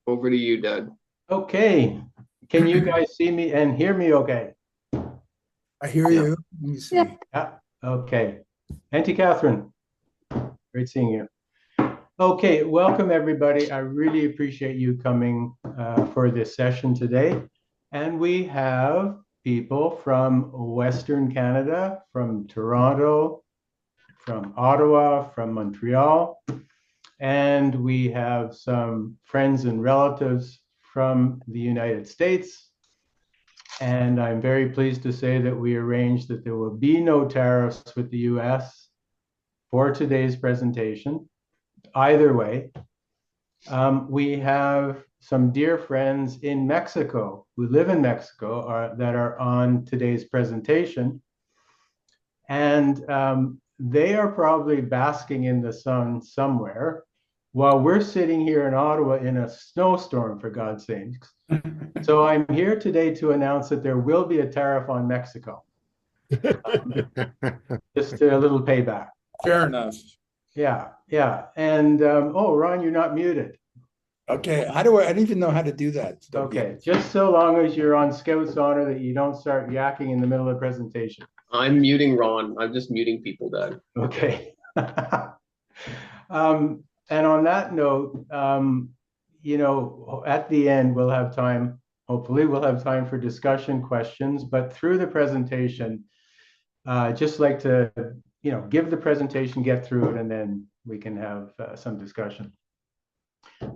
Over to you, Doug. Okay. Can you guys see me and hear me okay? I hear Yep. you. Let me Yep. see. Yeah. Okay. Auntie Catherine, great seeing you. Okay, welcome everybody. I really appreciate you coming for this session today. And we have people from Western Canada, from Toronto, from Ottawa, from Montreal, and we have some friends and relatives from the United States. And I'm very pleased to say that we arranged that there will be no tariffs with the US for today's presentation. Either way, we have some dear friends in Mexico who live in Mexico that are on today's presentation. And they are probably basking in the sun somewhere while we're sitting here in Ottawa in a snowstorm, for God's sakes. So I'm here today to announce that there will be a tariff on Mexico. Just a little payback. Fair enough. Yeah, yeah. And oh, Ron, you're not muted. Okay. How do I don't even know how to do that. Okay, just so long as you're on Scout's honor that you don't start yakking in the middle of the presentation. I'm muting Ron. I'm just muting people, Doug. Okay. And on that note, at the end, we'll have time, hopefully we'll have time for discussion questions, but through the presentation, just like to, give the presentation, get through it, and then we can have some discussion.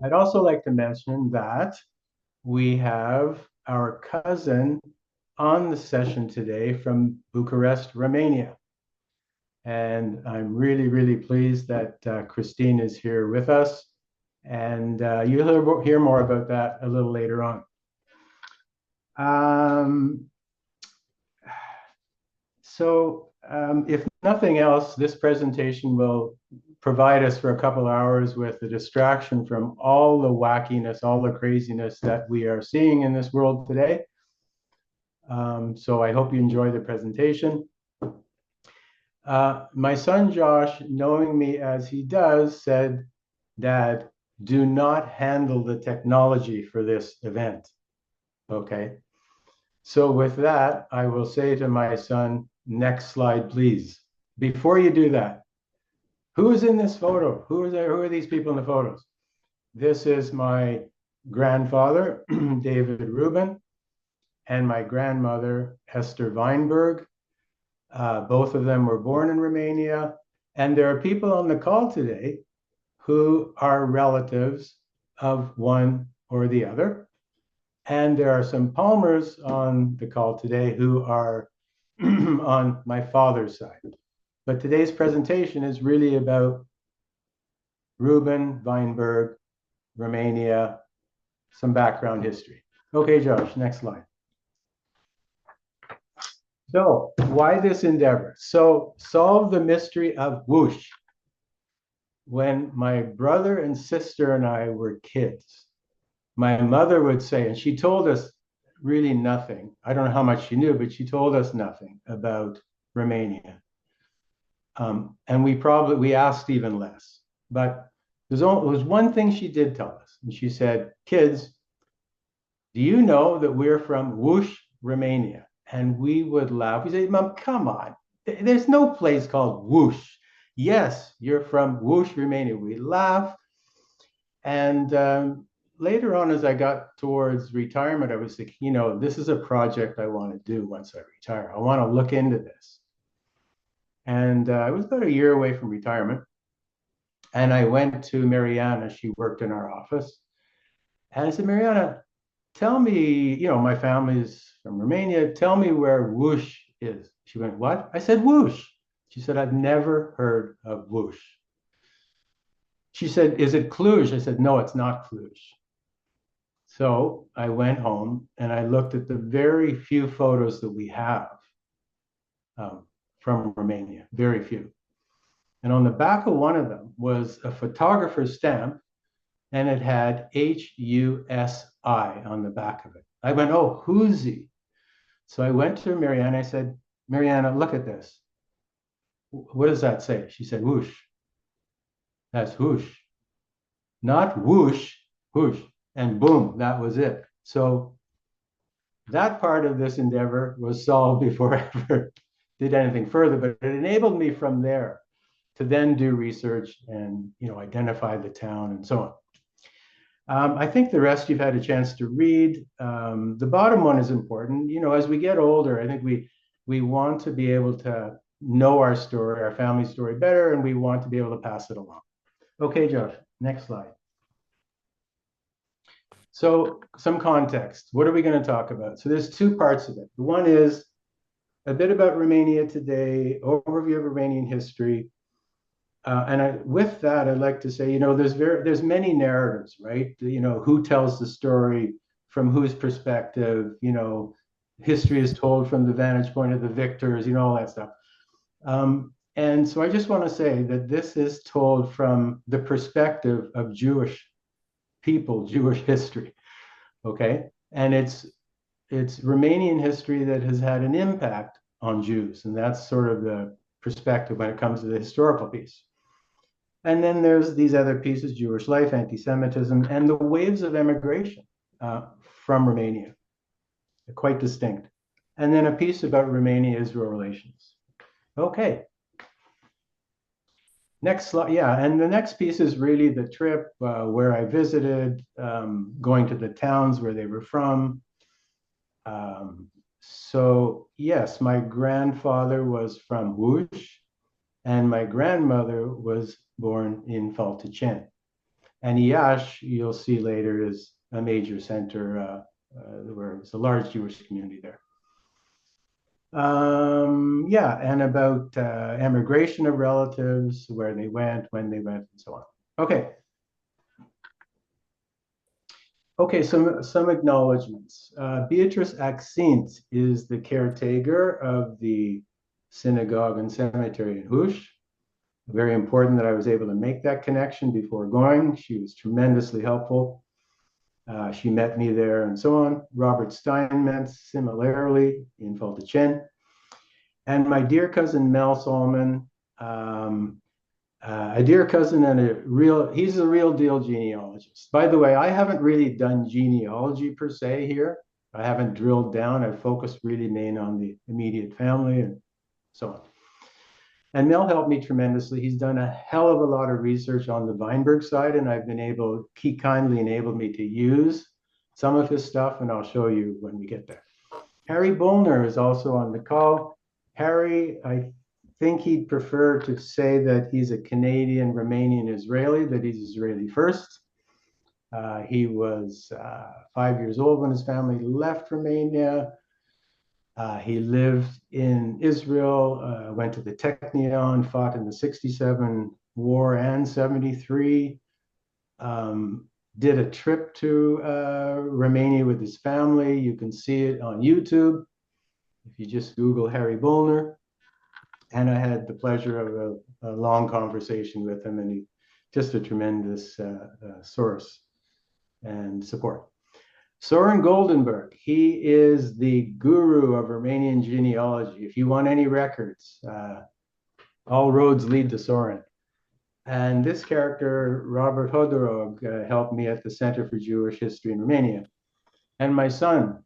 I'd also like to mention that we have our cousin on the session today from Bucharest, Romania. And I'm really, really pleased that Christine is here with us. And you'll hear more about that a little later on. If nothing else, this presentation will provide us for a couple hours with a distraction from all the wackiness, all the craziness that we are seeing in this world today. So I hope you enjoy the presentation. My son Josh, knowing me as he does, said, "Dad, do not handle the technology for this event." Okay. So with that, I will say to my son, next slide, please. Before you do that, who is in this photo? Who are these people in the photos? This is my grandfather, David Rubin, and my grandmother, Esther Weinberg. Both of them were born in Romania. And there are people on the call today who are relatives of one or the other. And there are some Palmers on the call today who are on my father's side. But today's presentation is really about Reuben, Weinberg, Romania, some background history. Okay, Josh, next slide. So why this endeavor? So solve the mystery of whoosh. When my brother and sister and I were kids, my mother would say, and she told us really nothing. I don't know how much she knew, but she told us nothing about Romania. And we asked even less. But there was one thing she did tell us. And she said, "Kids, do you know that we're from Whoosh, Romania?" And we would laugh. We say, "Mom, come on. There's no place called Whoosh." "Yes, you're from Whoosh, Romania." We laugh. And later on, as I got towards retirement, I was thinking, this is a project I want to do once I retire. I want to look into this. And I was about a year away from retirement. And I went to Mariana. She worked in our office. And I said, "Mariana, tell me, my family's from Romania. Tell me where Whoosh is." She went, "What?" I said, "Whoosh." She said, "I've never heard of Whoosh." She said, "Is it Cluj?" I said, "No, it's not Cluj." So I went home and I looked at the very few photos that we have from Romania, very few. And on the back of one of them was a photographer's stamp, and it had Husi on the back of it. I went, "Oh, Husi." So I went to Mariana. I said, "Mariana, look at this. What does that say?" She said, "Whoosh." That's whoosh. Not whoosh, whoosh. and boom, that was it. So that part of this endeavor was solved before I ever did anything further, but it enabled me from there to then do research and identify the town and so on. I think the rest you've had a chance to read. The bottom one is important. As we get older, I think we want to be able to know our story, our family story better, and we want to be able to pass it along. Okay, Josh, next slide. So some context. What are we going to talk about? So there's two parts of it. One is a bit about Romania today, overview of Romanian history. With that, I'd like to say, there's many narratives, right? Who tells the story, from whose perspective, history is told from the vantage point of the victors, all that stuff. And so I just want to say that this is told from the perspective of Jewish people, Jewish history, okay? And it's Romanian history that has had an impact on Jews, and that's sort of the perspective when it comes to the historical piece. And then there's these other pieces, Jewish life, anti-Semitism, and the waves of emigration from Romania. They're quite distinct. And then a piece about Romania-Israel relations. Okay. Next slide. Yeah, and the next piece is really the trip where I visited, going to the towns where they were from. So yes, my grandfather was from Łódź, and my grandmother was born in Faltăceni. And Iași, you'll see later, is a major center where it's a large Jewish community there. Yeah, and about emigration of relatives, where they went, when they went, and so on. Okay. Okay, some acknowledgements. Beatrice Accint is the caretaker of the synagogue and cemetery in Hush. Very important that I was able to make that connection before going. She was tremendously helpful. She met me there and so on. Robert Steinmetz, similarly, in Faltăceni. And my dear cousin Mel Solomon, a dear cousin and he's a real deal genealogist. By the way, I haven't really done genealogy per se here. I haven't drilled down. I've focused really main on the immediate family and so on. And Mel helped me tremendously. He's done a hell of a lot of research on the Weinberg side, and he kindly enabled me to use some of his stuff, and I'll show you when we get there. Harry Bullner is also on the call. Harry, I think he'd prefer to say that he's a Canadian, Romanian, Israeli, that he's Israeli first. He was 5 years old when his family left Romania. He lived in Israel, went to the Technion, fought in the 67 war and 73, did a trip to Romania with his family. You can see it on YouTube if you just Google Harry Bullner. And I had the pleasure of a long conversation with him, and he's just a tremendous source and support. Soren Goldenberg, he is the guru of Romanian genealogy. If you want any records, all roads lead to Soren. And this character, Robert Hodorog, helped me at the Center for Jewish History in Romania. And my son,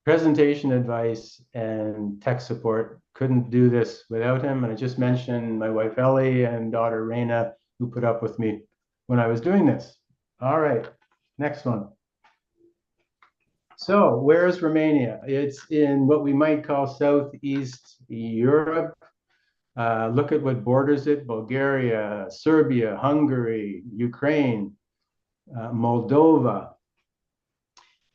presentation advice and tech support. Couldn't do this without him. And I just mentioned my wife Ellie and daughter Reina, who put up with me when I was doing this. All right, next one. So where's Romania? It's in what we might call Southeast Europe. Look at what borders it: Bulgaria, Serbia, Hungary, Ukraine, Moldova.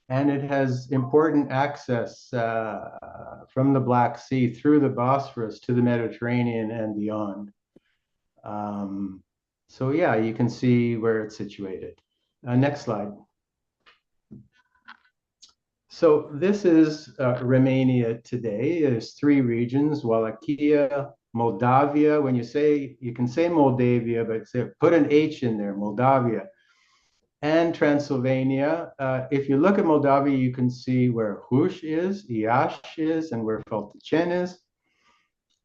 And it has important access from the Black Sea through the Bosphorus to the Mediterranean and beyond. So yeah, you can see where it's situated. Next slide. So this is Romania today. There's three regions: Wallachia, Moldavia. When you can say Moldavia, but put an H in there, Moldavia. And Transylvania. If you look at Moldavia, you can see where Hush is, Iași is, and where Faltăceni is.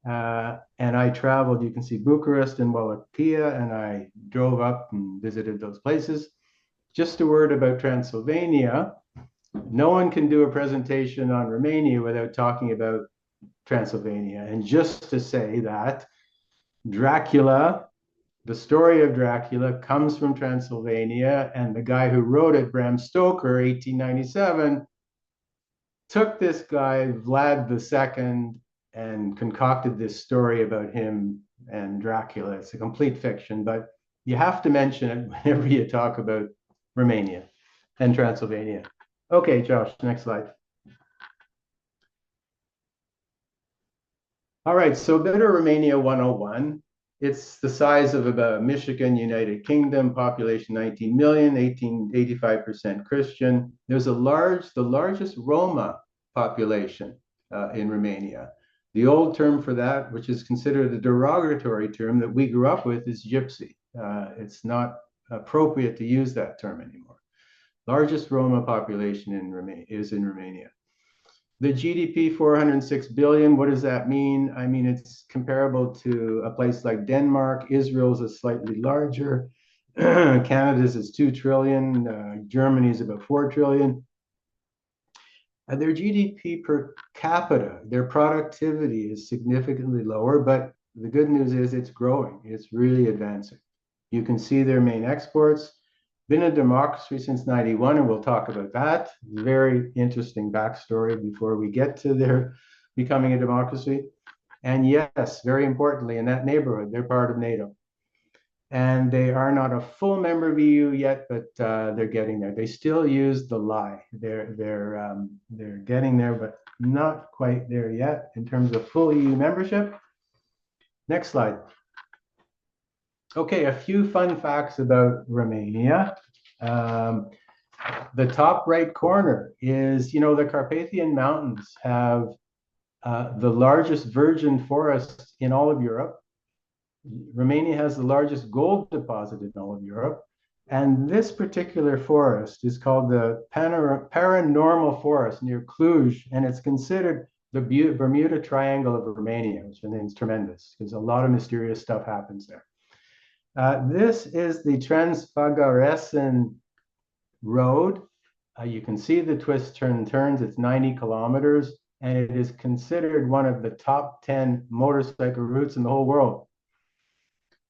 And I traveled, you can see Bucharest and Wallachia, and I drove up and visited those places. just a word about Transylvania. No one can do a presentation on Romania without talking about Transylvania. And just to say that Dracula, the story of Dracula comes from Transylvania, and the guy who wrote it, Bram Stoker, 1897, took this guy, Vlad II, and concocted this story about him and Dracula. It's a complete fiction, but you have to mention it whenever you talk about Romania and Transylvania. Okay, Josh, next slide. All right, so a bit of Romania 101. It's the size of about Michigan, United Kingdom, population 19 million, 85% Christian. There's the largest Roma population in Romania. The old term for that, which is considered a derogatory term that we grew up with, is gypsy. It's not appropriate to use that term anymore. Largest Roma population is in Romania. The GDP, 406 billion. What does that mean? I mean, it's comparable to a place like Denmark. Israel's is slightly larger. Canada's is 2 trillion. Germany's about 4 trillion. Their GDP per capita, their productivity is significantly lower, but the good news is it's growing. It's really advancing. You can see their main exports. Been a democracy since 91, and we'll talk about that. Very interesting backstory before we get to their becoming a democracy. And yes, very importantly, in that neighborhood, they're part of NATO. And they are not a full member of EU yet, but they're getting there. They still use the lie. They're getting there, but not quite there yet in terms of full EU membership. Next slide. Okay, a few fun facts about Romania. The top right corner is, the Carpathian Mountains have the largest virgin forest in all of Europe. Romania has the largest gold deposit in all of Europe. And this particular forest is called the Paranormal Forest near Cluj, and it's considered the Bermuda Triangle of Romania, which I think is tremendous because a lot of mysterious stuff happens there. This is the Transfăgărășeni Road. You can see the twists and turns. It's 90 kilometers, and it is considered one of the top 10 motorcycle routes in the whole world.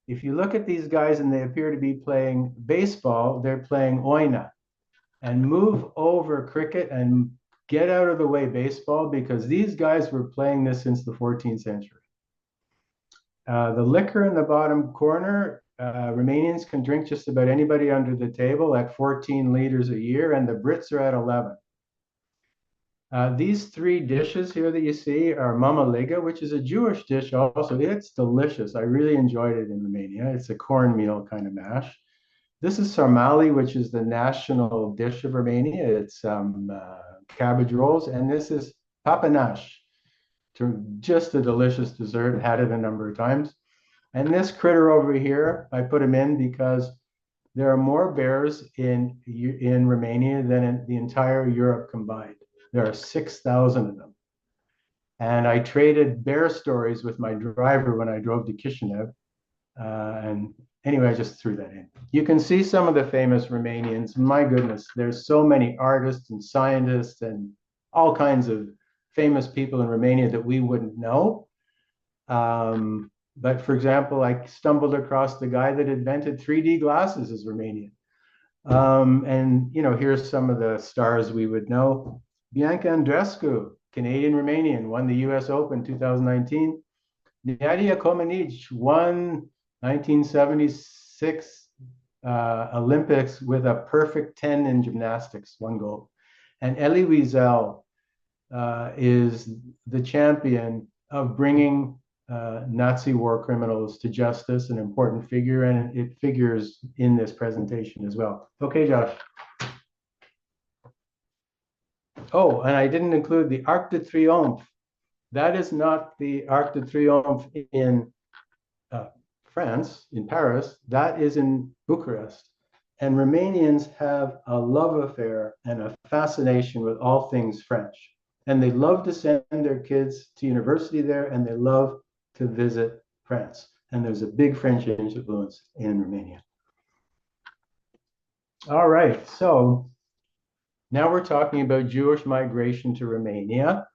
If you look at these guys and they appear to be playing baseball, they're playing oina. And move over cricket and get out of the way baseball, because these guys were playing this since the 14th century. The liquor in the bottom corner, Romanians can drink just about anybody under the table at 14 liters a year, and the Brits are at 11. These three dishes here that you see are mama liga, which is a Jewish dish also. It's delicious. I really enjoyed it in Romania. It's a cornmeal kind of mash. This is sarmale, which is the national dish of Romania. It's cabbage rolls, and this is papanash, just a delicious dessert. Had it a number of times. And this critter over here, I put him in because there are more bears in Romania than in the entire Europe combined. There are 6,000 of them. And I traded bear stories with my driver when I drove to Chisinau. And anyway, I just threw that in. You can see some of the famous Romanians. My goodness, there's so many artists and scientists and all kinds of famous people in Romania that we wouldn't know. But for example, I stumbled across the guy that invented 3D glasses as Romanian. And here's some of the stars we would know. Bianca Andreescu, Canadian-Romanian, won the US Open 2019. Nadia Comaneci won 1976 Olympics with a perfect 10 in gymnastics, 1 gold. And Elie Wiesel is the champion of bringing Nazi war criminals to justice, an important figure, and it figures in this presentation as well. Okay, Josh. Oh, and I didn't include the Arc de Triomphe. That is not the Arc de Triomphe in France, in Paris. That is in Bucharest. And Romanians have a love affair and a fascination with all things French. And they love to send their kids to university there, and they love to visit France. And there's a big French influence in Romania. All right. So now we're talking about Jewish migration to Romania.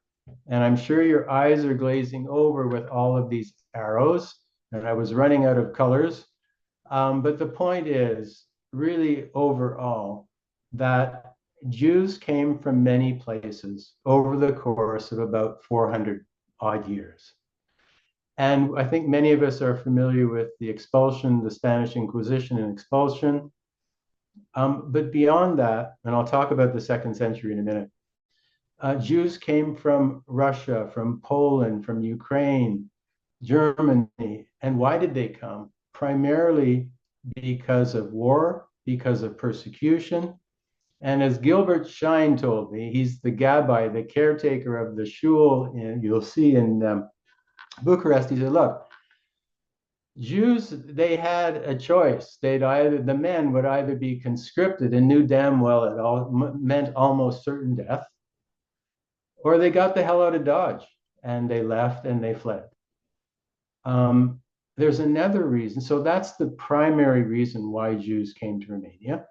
And I'm sure your eyes are glazing over with all of these arrows. And I was running out of colors. But the point is really overall that Jews came from many places over the course of about 400 odd years. And I think many of us are familiar with the expulsion, the Spanish Inquisition and expulsion. But beyond that, and I'll talk about the second century in a minute, Jews came from Russia, from Poland, from Ukraine, Germany. And why did they come? Primarily because of war, because of persecution. And as Gilbert Shine told me, he's the gabbai, the caretaker of the shul, you'll see in Bucharest. He said, look, Jews, they had a choice. The men would either be conscripted and knew damn well it all meant almost certain death, or they got the hell out of Dodge and they left and they fled. There's another reason. So that's the primary reason why Jews came to Romania.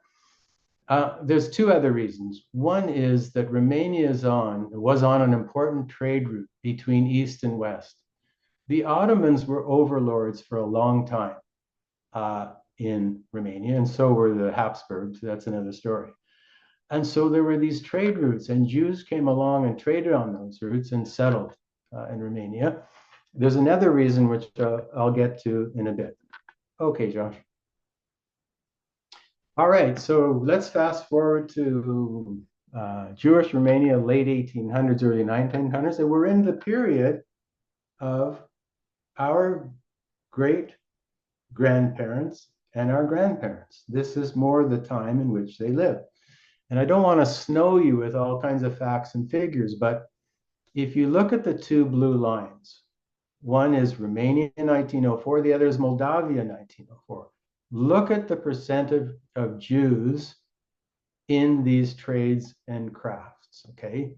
There's two other reasons. One is that Romania was on an important trade route between East and West. The Ottomans were overlords for a long time in Romania, and so were the Habsburgs. That's another story. And so there were these trade routes, and Jews came along and traded on those routes and settled in Romania. There's another reason which I'll get to in a bit. Okay, Josh. All right, so let's fast forward to Jewish Romania, late 1800s, early 1900s, and we're in the period of our great grandparents and our grandparents. This is more the time in which they lived. And I don't want to snow you with all kinds of facts and figures, but if you look at the two blue lines, one is Romania in 1904, the other is Moldavia in 1904. Look at the percent of Jews in these trades and crafts, okay?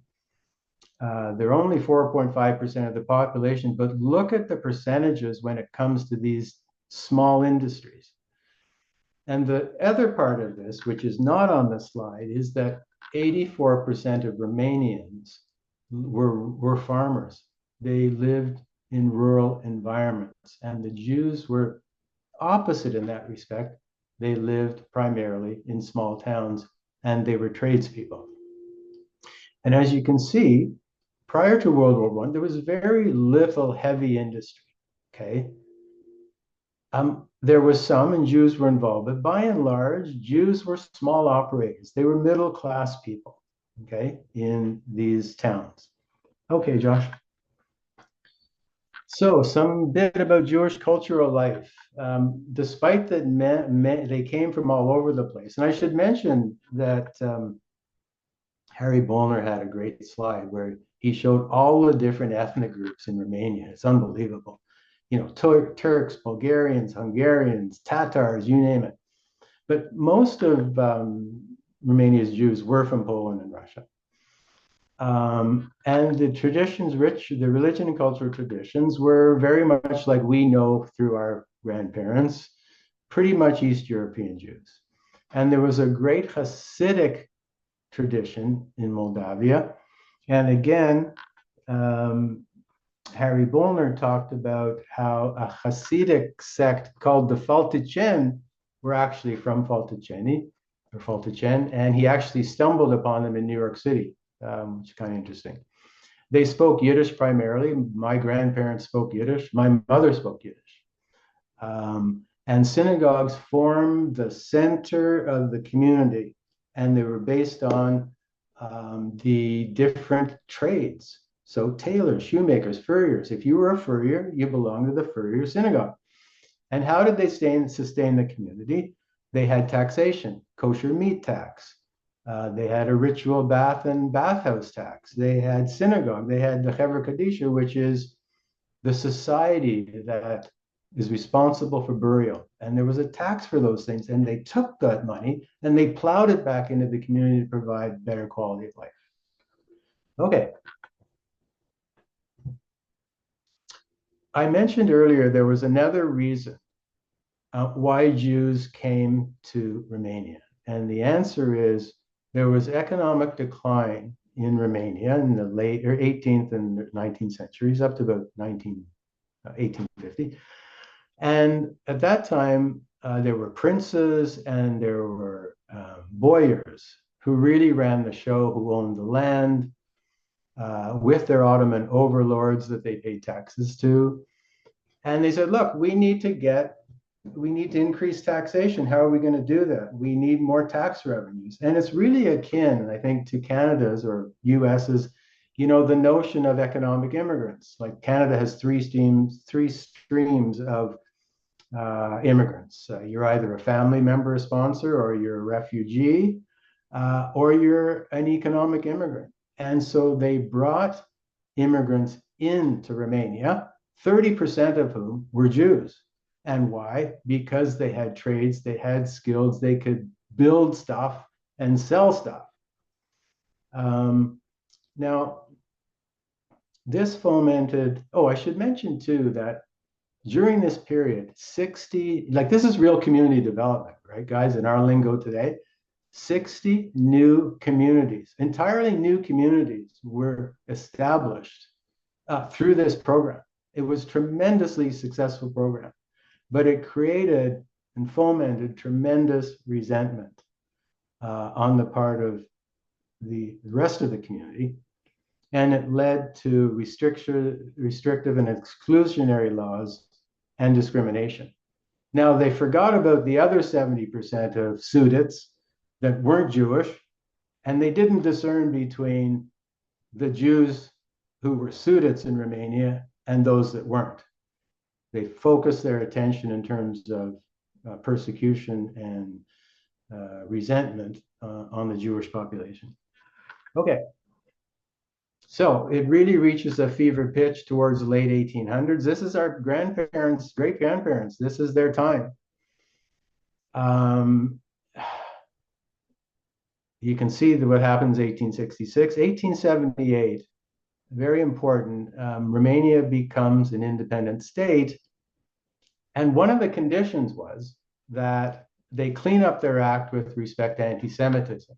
They're only 4.5% of the population, but look at the percentages when it comes to these small industries. And the other part of this, which is not on the slide, is that 84% of Romanians were farmers. They lived in rural environments, and the Jews were opposite in that respect. They lived primarily in small towns, and they were tradespeople. And as you can see, prior to World War I, there was very little heavy industry, okay? There was some, and Jews were involved, but by and large, Jews were small operators. They were middle-class people, okay, in these towns. Okay, Josh. So some bit about Jewish cultural life. Despite that they came from all over the place. And I should mention that Harry Bollner had a great slide where he showed all the different ethnic groups in Romania. It's unbelievable. You know, Turks, Bulgarians, Hungarians, Tatars, you name it. But most of Romania's Jews were from Poland and Russia. And the traditions, the religion and cultural traditions were very much like we know through our grandparents, pretty much East European Jews. And there was a great Hasidic tradition in Moldavia. And again, Harry Bollner talked about how a Hasidic sect called the Faltichen were actually from Falticheni, or Faltichen, and he actually stumbled upon them in New York City, which is kind of interesting. They spoke Yiddish primarily. My grandparents spoke Yiddish. My mother spoke Yiddish. And synagogues formed the center of the community, and they were based on the different trades. So tailors, shoemakers, furriers. If you were a furrier, you belonged to the furrier synagogue. And how did they sustain the community? They had taxation, kosher meat tax. They had a ritual bath and bathhouse tax. They had synagogue. They had the Chevra Kadisha, which is the society that is responsible for burial. And there was a tax for those things. And they took that money and they plowed it back into the community to provide better quality of life. Okay. I mentioned earlier there was another reason why Jews came to Romania. And the answer is there was economic decline in Romania in the late or 18th and 19th centuries, up to about 1850. And at that time, there were princes and there were boyars who really ran the show, who owned the land with their Ottoman overlords that they paid taxes to. And they said, look, we need to increase taxation. How are we going to do that? We need more tax revenues. And it's really akin, I think, to Canada's or US's, the notion of economic immigrants. Like Canada has three streams of immigrants. You're either a family member, a sponsor, or you're a refugee, or you're an economic immigrant. And so they brought immigrants into Romania, 30% of whom were Jews. And why? Because they had trades, they had skills, they could build stuff and sell stuff. Now, this fomented, I should mention too that during this period, this is real community development, right, guys, in our lingo today, 60 new communities, entirely new communities were established through this program. It was a tremendously successful program, but it created and fomented tremendous resentment on the part of the rest of the community. And it led to restrictive and exclusionary laws and discrimination. Now, they forgot about the other 70% of Sudets that weren't Jewish, and they didn't discern between the Jews who were Sudets in Romania and those that weren't. They focused their attention in terms of persecution and resentment on the Jewish population. Okay. So it really reaches a fever pitch towards the late 1800s. This is our grandparents, great-grandparents. This is their time. You can see what happens 1866. 1878, very important. Romania becomes an independent state. And one of the conditions was that they clean up their act with respect to anti-Semitism.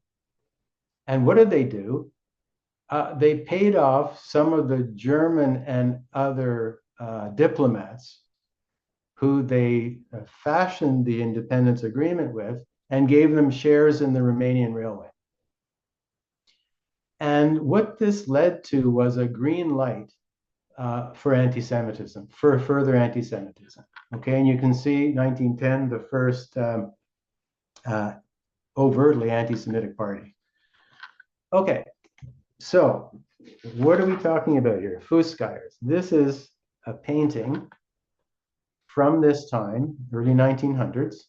And what did they do? They paid off some of the German and other diplomats who they fashioned the independence agreement with and gave them shares in the Romanian railway. And what this led to was a green light for anti-Semitism, for further anti-Semitism. Okay, and you can see 1910, the first overtly anti-Semitic party. Okay. So, what are we talking about here? Fuskires. This is a painting from this time, early 1900s,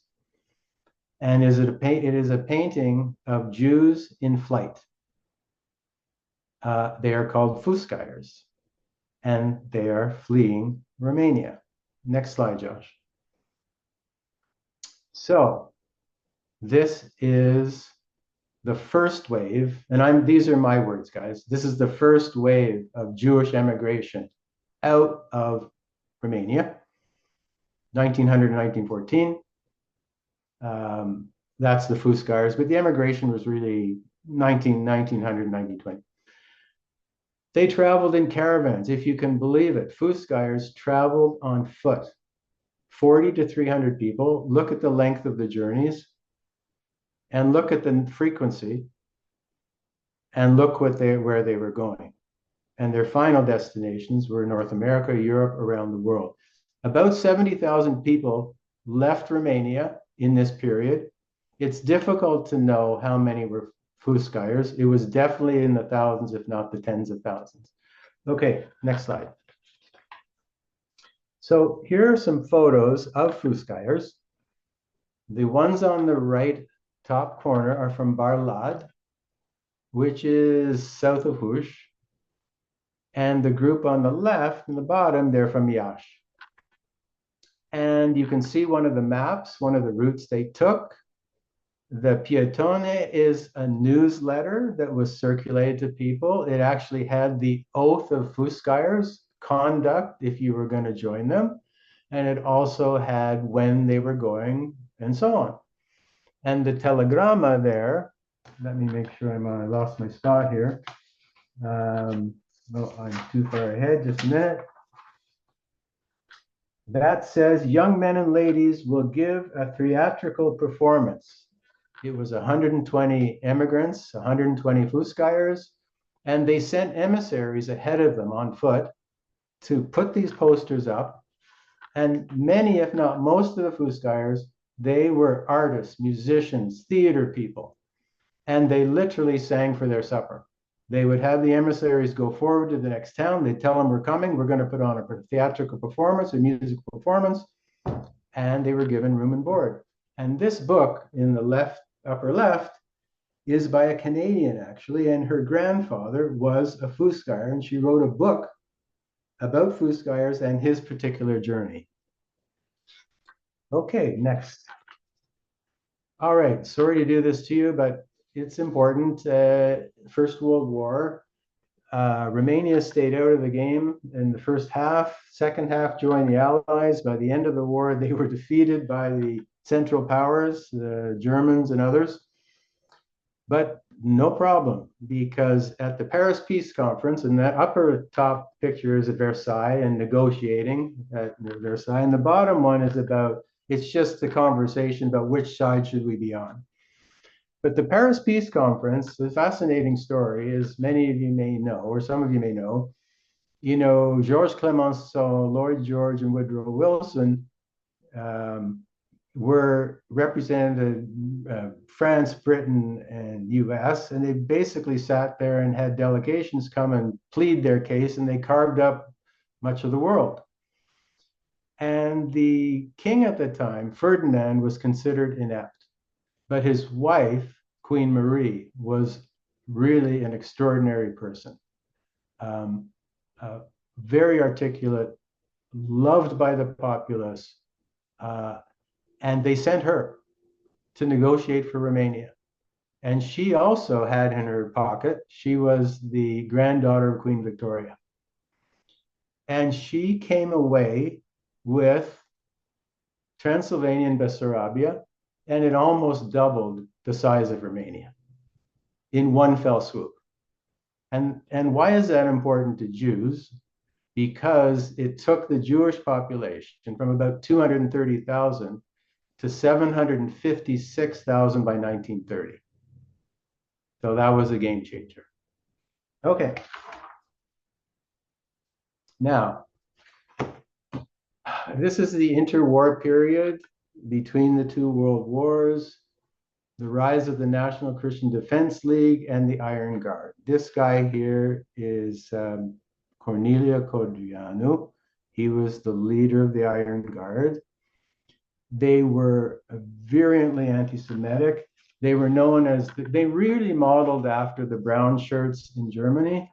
and it is a painting of Jews in flight. They are called Fuskires, and they are fleeing Romania. Next slide, Josh. So, this is the first wave, and these are my words, guys. This is the first wave of Jewish emigration out of Romania, 1900 to 1914. That's the Fuskires, but the emigration was really 1900, 1920. They traveled in caravans, if you can believe it. Fuskires traveled on foot, 40 to 300 people. Look at the length of the journeys. And look at the frequency, and look where they were going. And their final destinations were North America, Europe, around the world. About 70,000 people left Romania in this period. It's difficult to know how many were Fuskires. It was definitely in the thousands, if not the tens of thousands. Okay, next slide. So here are some photos of Fuskires. The ones on the right top corner are from Barlad, which is south of Huș. And the group on the left and the bottom, they're from Iași. And you can see one of the maps, one of the routes they took. The Pietone is a newsletter that was circulated to people. It actually had the oath of Fuskires, conduct if you were going to join them. And it also had when they were going and so on. And the telegramma there, let me make sure I lost my spot here. No, I'm too far ahead, just a minute. That says young men and ladies will give a theatrical performance. It was 120 immigrants, 120 Fuskayers, and they sent emissaries ahead of them on foot to put these posters up. And many, if not most of the Fuskayers, they were artists, musicians, theater people, and they literally sang for their supper. They would have the emissaries go forward to the next town. They'd tell them, we're coming, we're going to put on a theatrical performance, a musical performance, and they were given room and board. And this book in the left, upper left, is by a Canadian, actually, and her grandfather was a Fuskayer, and she wrote a book about Fuskayers and his particular journey. Okay, next. All right, sorry to do this to you, but it's important. First World War, Romania stayed out of the game in the first half. Second half joined the Allies. By the end of the war, they were defeated by the Central Powers, the Germans and others. But no problem, because at the Paris Peace Conference, and that upper top picture is at Versailles and negotiating at Versailles, and the bottom one is about, it's just the conversation about which side should we be on. But the Paris Peace Conference, the fascinating story, as many of you may know, or some of you may know, Georges Clemenceau, Lloyd George, and Woodrow Wilson were represented France, Britain, and US, and they basically sat there and had delegations come and plead their case, and they carved up much of the world. And the king at the time, Ferdinand, was considered inept, but his wife, Queen Marie, was really an extraordinary person. Very articulate, loved by the populace, and they sent her to negotiate for Romania. And she also had in her pocket, she was the granddaughter of Queen Victoria. And she came away with Transylvania and Bessarabia, and it almost doubled the size of Romania in one fell swoop. And why is that important to Jews? Because it took the Jewish population from about 230,000 to 756,000 by 1930. So that was a game changer. Okay. Now, this is the interwar period between the two world wars, the rise of the National Christian Defense League and the Iron Guard. This guy here is Cornelia Codreanu. He was the leader of the Iron Guard. They were virulently anti-Semitic. They were known as, they really modeled after the brown shirts in Germany.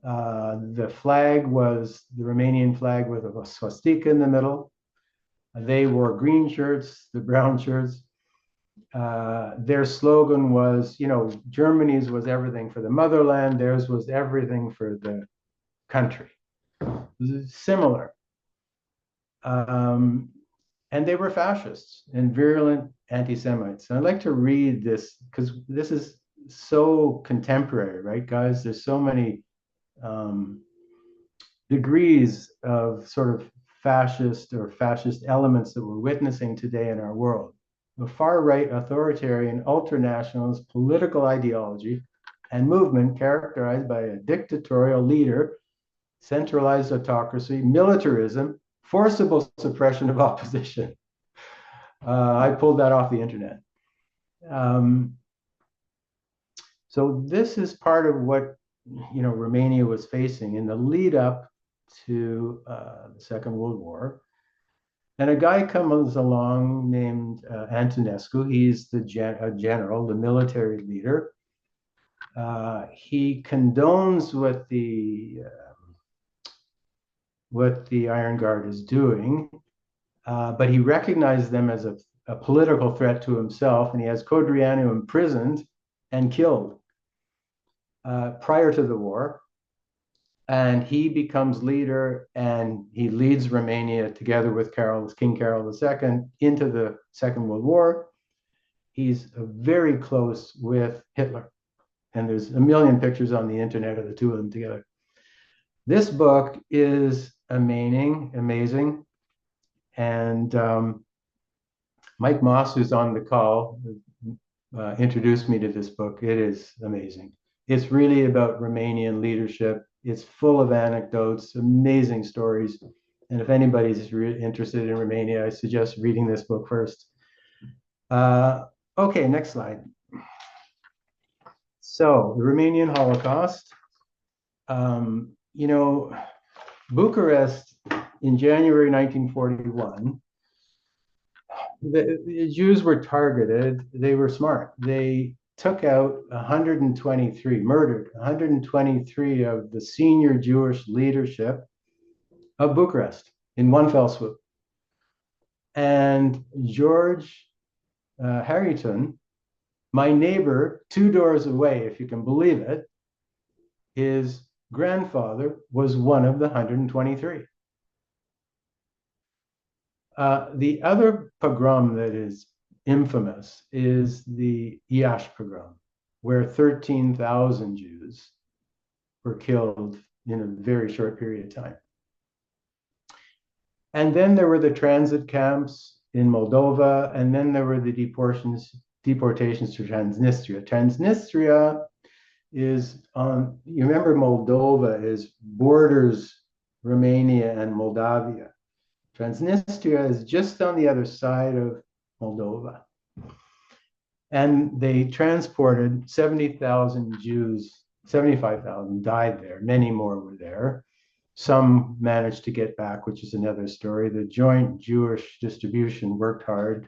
The flag was, the Romanian flag with a swastika in the middle. They wore green shirts, the brown shirts. Their slogan was, Germany's was everything for the motherland, theirs was everything for the country. Similar. And they were fascists and virulent anti-Semites. And I'd like to read this because this is so contemporary, right, guys? There's so many degrees of sort of fascist elements that we're witnessing today in our world. The far-right authoritarian ultranationalist political ideology and movement characterized by a dictatorial leader, centralized autocracy, militarism, forcible suppression of opposition. I pulled that off the internet. So this is part of what Romania was facing in the lead up to the Second World War. And a guy comes along named Antonescu. He's the general, the military leader. He condones what the Iron Guard is doing, but he recognizes them as a political threat to himself, and he has Codreanu imprisoned and killed prior to the war. And he becomes leader, and he leads Romania together with King Carol II into the Second World War. he's very close with Hitler. And there's a million pictures on the internet of the two of them together. This book is amazing. And Mike Moss, who's on the call, introduced me to this book. It is amazing. It's really about Romanian leadership. It's full of anecdotes, amazing stories. And if anybody's interested in Romania, I suggest reading this book first. Okay, next slide. So the Romanian Holocaust. You know, Bucharest in January 1941, the Jews were targeted. They were smart. They took out 123, murdered 123 of the senior Jewish leadership of Bucharest in one fell swoop. And George Harrington, my neighbor 2 doors away, if you can believe it, his grandfather was one of the 123. The other pogrom that is infamous is the Iași pogrom, where 13,000 Jews were killed in a very short period of time. And then there were the transit camps in Moldova, and then there were the deportations to Transnistria. Transnistria is on, you remember Moldova is borders Romania and Moldavia. Transnistria is just on the other side of Moldova. And they transported 70,000 Jews, 75,000 died there, many more were there. Some managed to get back, which is another story. The joint Jewish distribution worked hard,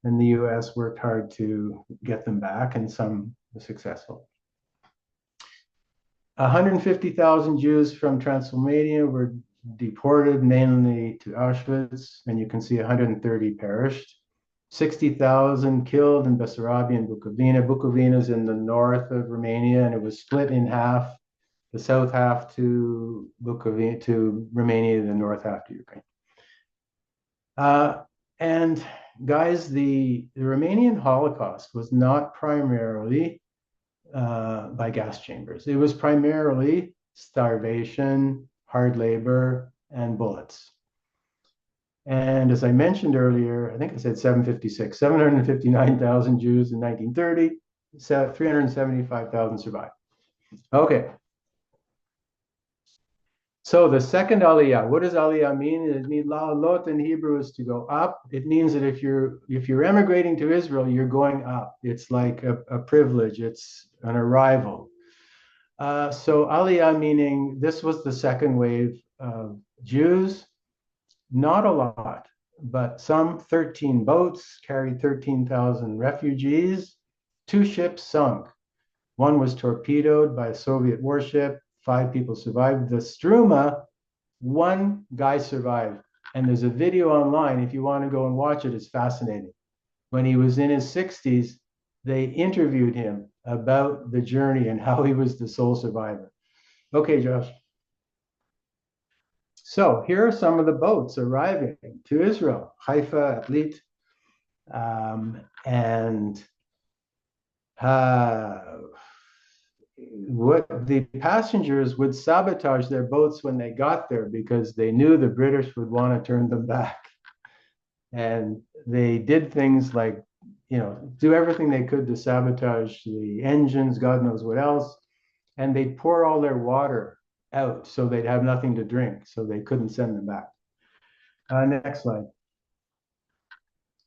and the US worked hard to get them back, and some were successful. 150,000 Jews from Transylvania were deported mainly to Auschwitz, and you can see 130 perished. 60,000 killed in Bessarabia and Bukovina. Bukovina is in the north of Romania, and it was split in half, the south half to Bukovina, to Romania, the north half to Ukraine. And guys, the Romanian Holocaust was not primarily by gas chambers. It was primarily starvation, hard labor, and bullets. And as I mentioned earlier, I think I said 759,000 Jews in 1930, 375,000 survived. Okay. So the second aliyah, what does aliyah mean? It means la'alot in Hebrew is to go up. It means that if you're emigrating to Israel, you're going up. It's like a privilege. It's an arrival. So aliyah meaning this was the second wave of Jews. Not a lot, but some 13 boats carried 13,000 refugees. 2 ships sunk. One was torpedoed by a Soviet warship. 5 people survived. The Struma, 1 guy survived. And there's a video online, if you want to go and watch it, it's fascinating. When he was in his 60s, they interviewed him about the journey and how he was the sole survivor. Okay, Josh. So here are some of the boats arriving to Israel, Haifa, Atlit, and what the passengers would sabotage their boats when they got there because they knew the British would want to turn them back. And they did things like, do everything they could to sabotage the engines, God knows what else. And they'd pour all their water out so they'd have nothing to drink, so they couldn't send them back. Next slide.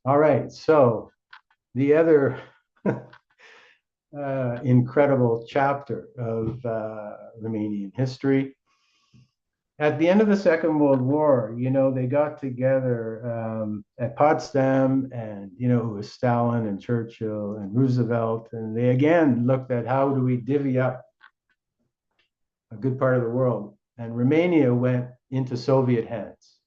All right, so the other incredible chapter of Romanian history. At the end of the Second World War, they got together at Potsdam, and it was Stalin and Churchill and Roosevelt, and they again looked at how do we divvy up a good part of the world, and Romania went into Soviet hands.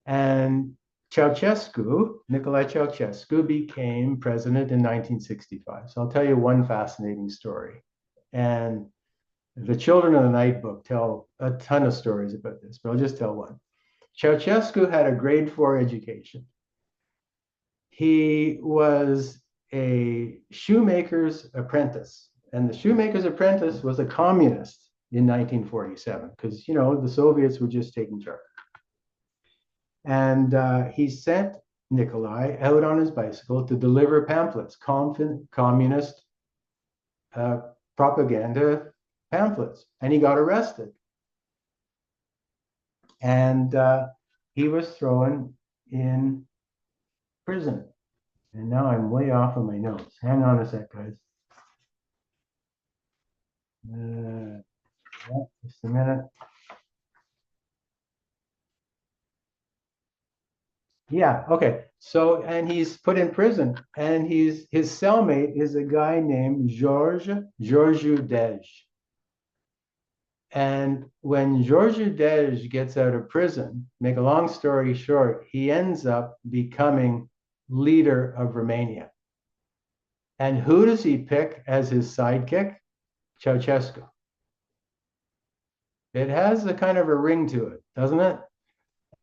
And Nicolae Ceausescu became president in 1965. So I'll tell you one fascinating story. And the Children of the Night book tell a ton of stories about this, but I'll just tell one. Ceausescu had a grade 4 education. he was a shoemaker's apprentice. And the shoemaker's apprentice was a communist in 1947 because, you know, the Soviets were just taking charge. And he sent Nikolai out on his bicycle to deliver pamphlets, communist propaganda pamphlets. And he got arrested. And he was thrown in prison. And now I'm way off on my notes. Hang on a sec, guys. Yeah, just a minute. Yeah, okay. So, and he's put in prison, and his cellmate is a guy named Georgiou Dej. And when Georgiou Dej gets out of prison, make a long story short, he ends up becoming leader of Romania. And who does he pick as his sidekick? Ceausescu. It has a kind of a ring to it, doesn't it?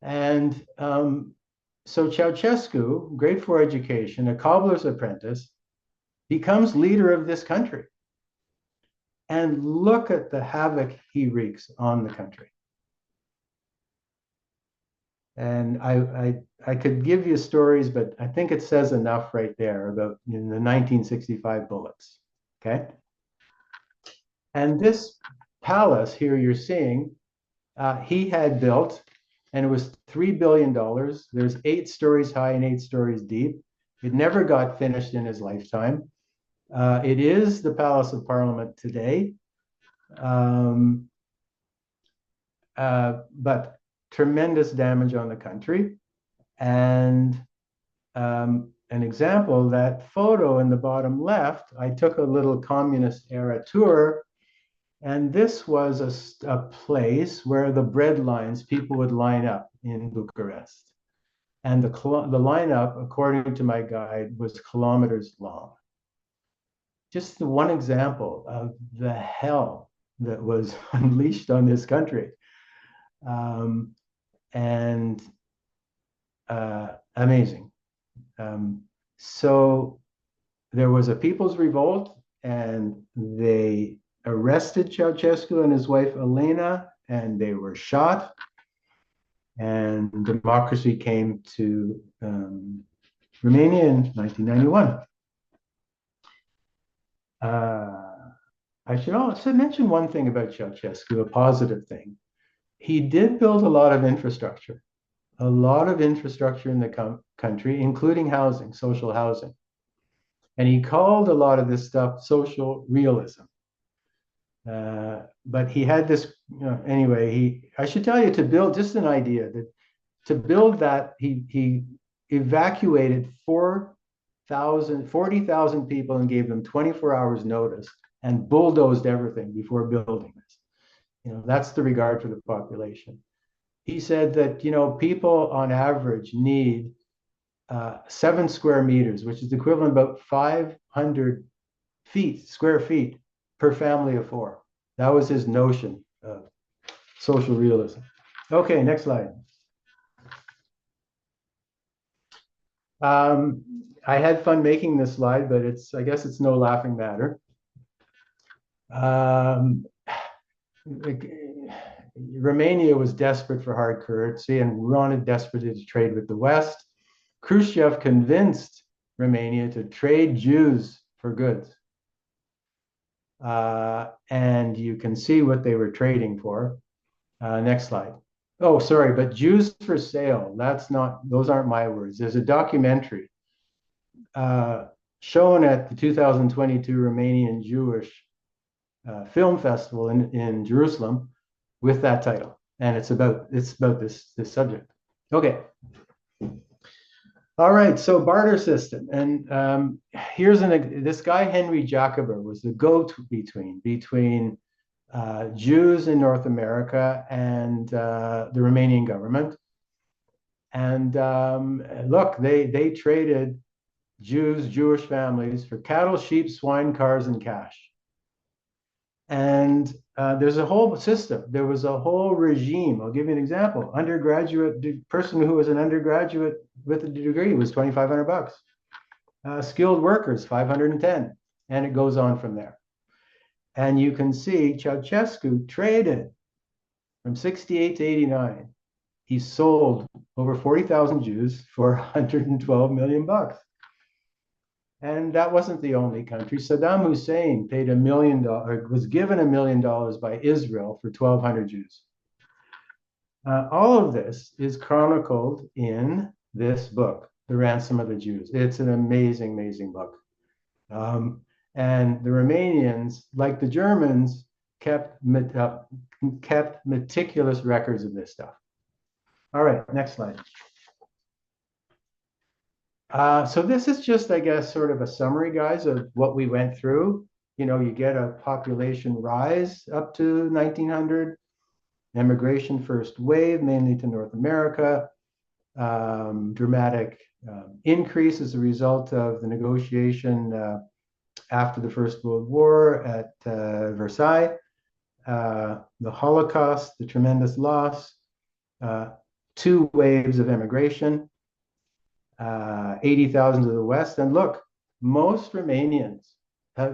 And so Ceausescu, great for education, a cobbler's apprentice, becomes leader of this country. And look at the havoc he wreaks on the country. And I could give you stories, but I think it says enough right there about the 1965 bullets. Okay. And this palace here you're seeing, he had built, and it was $3 billion. There's 8 stories high and 8 stories deep. It never got finished in his lifetime. It is the Palace of Parliament today. But tremendous damage on the country. And an example, that photo in the bottom left, I took a little communist era tour. And this was a place where the bread lines, people would line up in Bucharest. And the lineup, according to my guide, was kilometers long. Just the one example of the hell that was unleashed on this country. And amazing. So there was a people's revolt, and they arrested Ceausescu and his wife Elena, and they were shot. And democracy came to Romania in 1991. I should also mention one thing about Ceausescu, a positive thing. He did build a lot of infrastructure in the country, including housing, social housing. And he called a lot of this stuff social realism. But he had this, anyway, I should tell you, to build, just an idea, that to build that, he evacuated 40,000 people and gave them 24 hours notice and bulldozed everything before building this. That's the regard for the population. He said that, people on average need 7 square meters, which is the equivalent of about 500 square feet per family of 4. That was his notion of social realism. Okay, next slide. I had fun making this slide, but I guess it's no laughing matter. Romania was desperate for hard currency and wanted desperately to trade with the West. Khrushchev convinced Romania to trade Jews for goods. And you can see what they were trading for. Next slide. Oh, sorry, but Jews for sale. Those aren't my words. There's a documentary shown at the 2022 Romanian Jewish Film Festival in Jerusalem with that title. And it's about this subject. Okay. All right, so barter system. And here's this guy, Henry Jacober, was the go-between between Jews in North America and the Romanian government. And look, they traded Jewish families for cattle, sheep, swine, cars, and cash. And There's a whole system. There was a whole regime. I'll give you an example. Person who was an undergraduate with a degree was 2,500 bucks. Skilled workers, 510, and it goes on from there. And you can see Ceausescu traded from 68 to 89. He sold over 40,000 Jews for 112 million bucks. And that wasn't the only country. Saddam Hussein paid $1 million, was given $1 million by Israel for 1,200 Jews. All of this is chronicled in this book, The Ransom of the Jews. It's an amazing, amazing book. And the Romanians, like the Germans, kept meticulous records of this stuff. All right, next slide. So this is just, I guess, sort of a summary, guys, of what we went through. You know, you get a population rise up to 1900, immigration first wave, mainly to North America, dramatic increase as a result of the negotiation after the First World War at Versailles, the Holocaust, the tremendous loss, 2 waves of immigration, 80,000 to the West. And look, most Romanians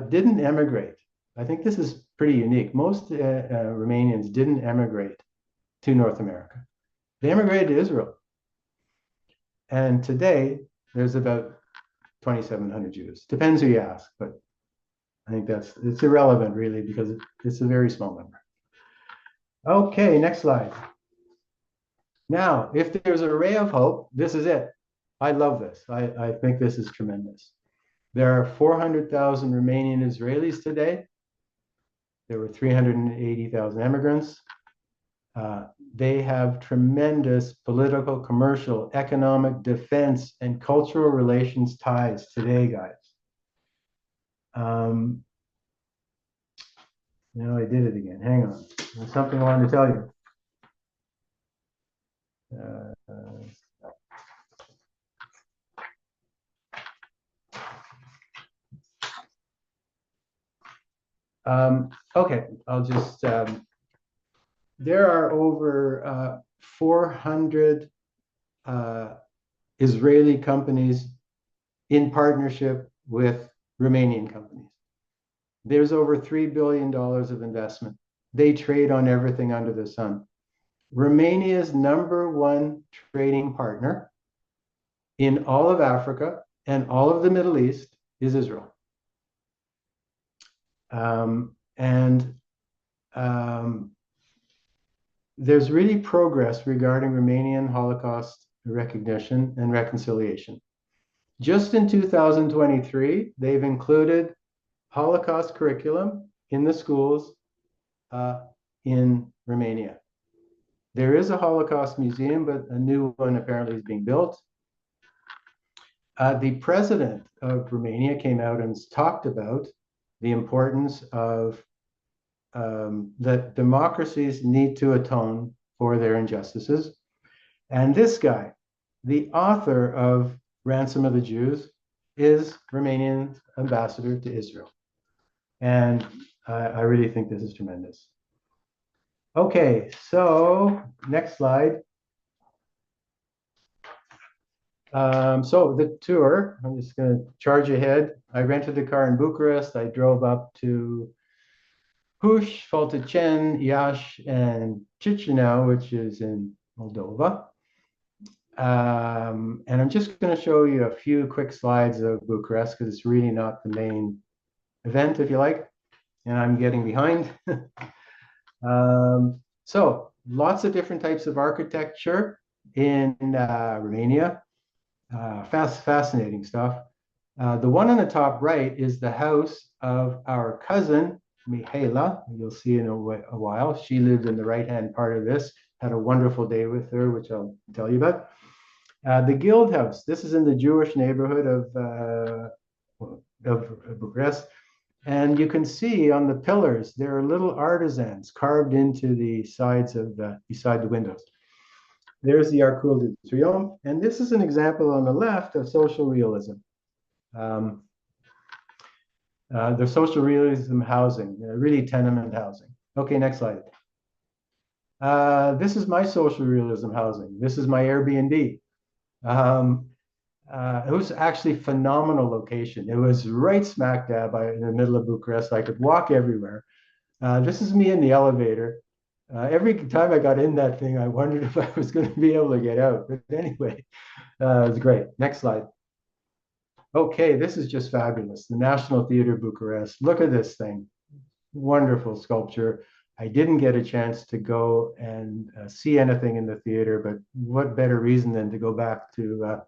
didn't emigrate. I think this is pretty unique. Most Romanians didn't emigrate to North America. They emigrated to Israel. And today, there's about 2,700 Jews. Depends who you ask, but I think it's irrelevant, really, because it's a very small number. Okay, next slide. Now, if there's a ray of hope, this is it. I love this. I think this is tremendous. There are 400,000 Romanian Israelis today. There were 380,000 immigrants. They have tremendous political, commercial, economic, defense, and cultural relations ties today, guys. Now I did it again. Hang on. There's something I wanted to tell you. Okay, I'll just, there are over 400 Israeli companies in partnership with Romanian companies. There's over $3 billion of investment. They trade on everything under the sun. Romania's #1 trading partner in all of Africa and all of the Middle East is Israel. There's really progress regarding Romanian Holocaust recognition and reconciliation. Just in 2023, they've included Holocaust curriculum in the schools in Romania. There is a Holocaust museum, but a new one apparently is being built. The president of Romania came out and talked about the importance of that democracies need to atone for their injustices. And this guy, the author of Ransom of the Jews, is Romanian ambassador to Israel. And I really think this is tremendous. Okay, so next slide. So the tour, I'm just going to charge ahead. I rented the car in Bucharest. I drove up to Hush, Faltăceni, Iași, and Chisinau, which is in Moldova. And I'm just going to show you a few quick slides of Bucharest because it's really not the main event, if you like, and I'm getting behind. So lots of different types of architecture in Romania. Fascinating stuff. The one on the top right is the house of our cousin, Mihaela. You'll see in a while. She lived in the right-hand part of this. Had a wonderful day with her, which I'll tell you about. The Guild House. This is in the Jewish neighborhood of Bucharest. And you can see on the pillars, there are little artisans carved into the sides of beside the windows. There's the Arcul de Triomphe. And this is an example on the left of social realism. The social realism housing, really tenement housing. Okay, next slide. This is my social realism housing. This is my Airbnb. Um, it was actually phenomenal location. It was right smack dab in the middle of Bucharest. I could walk everywhere. This is me in the elevator. Every time I got in that thing, I wondered if I was going to be able to get out. But anyway, it was great. Next slide. Okay, this is just fabulous. The National Theatre Bucharest. Look at this thing. Wonderful sculpture. I didn't get a chance to go and see anything in the theater, but what better reason than to go back to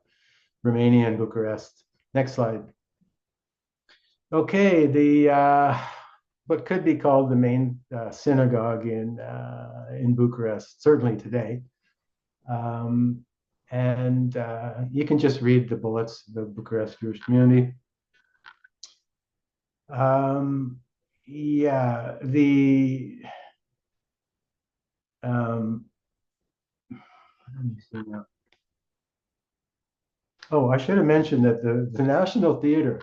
Romania and Bucharest. Next slide. Okay, the what could be called the main synagogue in Bucharest, certainly today. And you can just read the bullets, the Bucharest Jewish community. Yeah, let me see now. Oh, I should have mentioned that the National Theater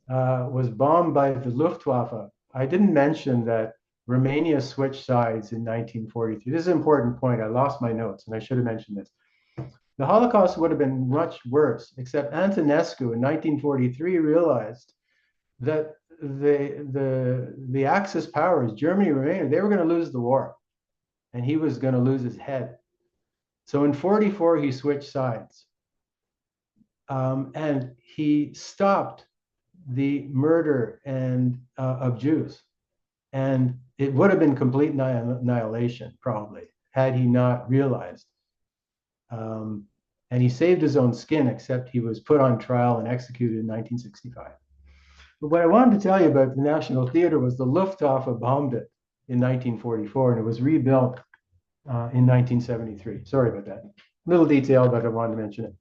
was bombed by the Luftwaffe. I didn't mention that Romania switched sides in 1943. This is an important point. I lost my notes, and I should have mentioned this. The Holocaust would have been much worse, except Antonescu in 1943 realized that the Axis powers, Germany, Romania, they were going to lose the war, and he was going to lose his head. So in 44, he switched sides, and he stopped the murder of Jews, and it would have been complete annihilation probably had he not realized. And he saved his own skin, except he was put on trial and executed in 1965. But what I wanted to tell you about the National Theater was the Luftwaffe bombed it in 1944, and it was rebuilt in 1973. Sorry about that. Little detail, but I wanted to mention it.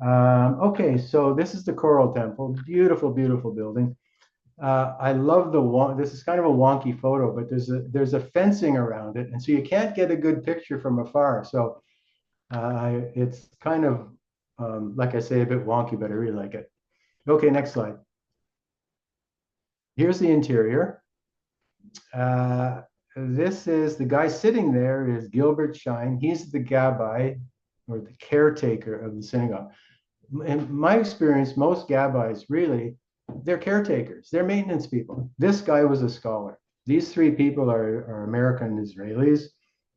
Okay, so this is the Choral Temple. Beautiful, beautiful building. I love this is kind of a wonky photo, but there's a fencing around it, and so you can't get a good picture from afar. So it's kind of, like I say, a bit wonky, but I really like it. Okay, next slide. Here's the interior. This is the guy sitting there is Gilbert Shine. He's the gabbai, or the caretaker of the synagogue. In my experience, most gabbais really, they're caretakers. They're maintenance people. This guy was a scholar. These three people are American Israelis,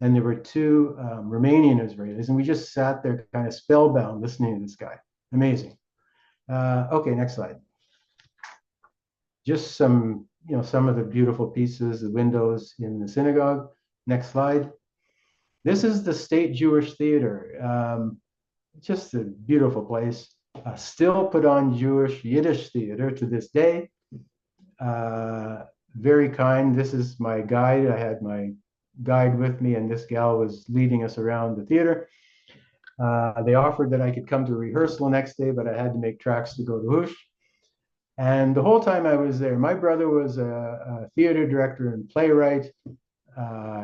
and there were two Romanian Israelis, and we just sat there kind of spellbound listening to this guy. Amazing. Okay, next slide. Just some of the beautiful pieces, the windows in the synagogue. Next slide. This is the State Jewish Theater. Just a beautiful place. Still put on Jewish Yiddish theater to this day. Very kind. This is my guide. I had my guide with me, and this gal was leading us around the theater. They offered that I could come to rehearsal next day, but I had to make tracks to go to Hush. And the whole time I was there, my brother was a theater director and playwright.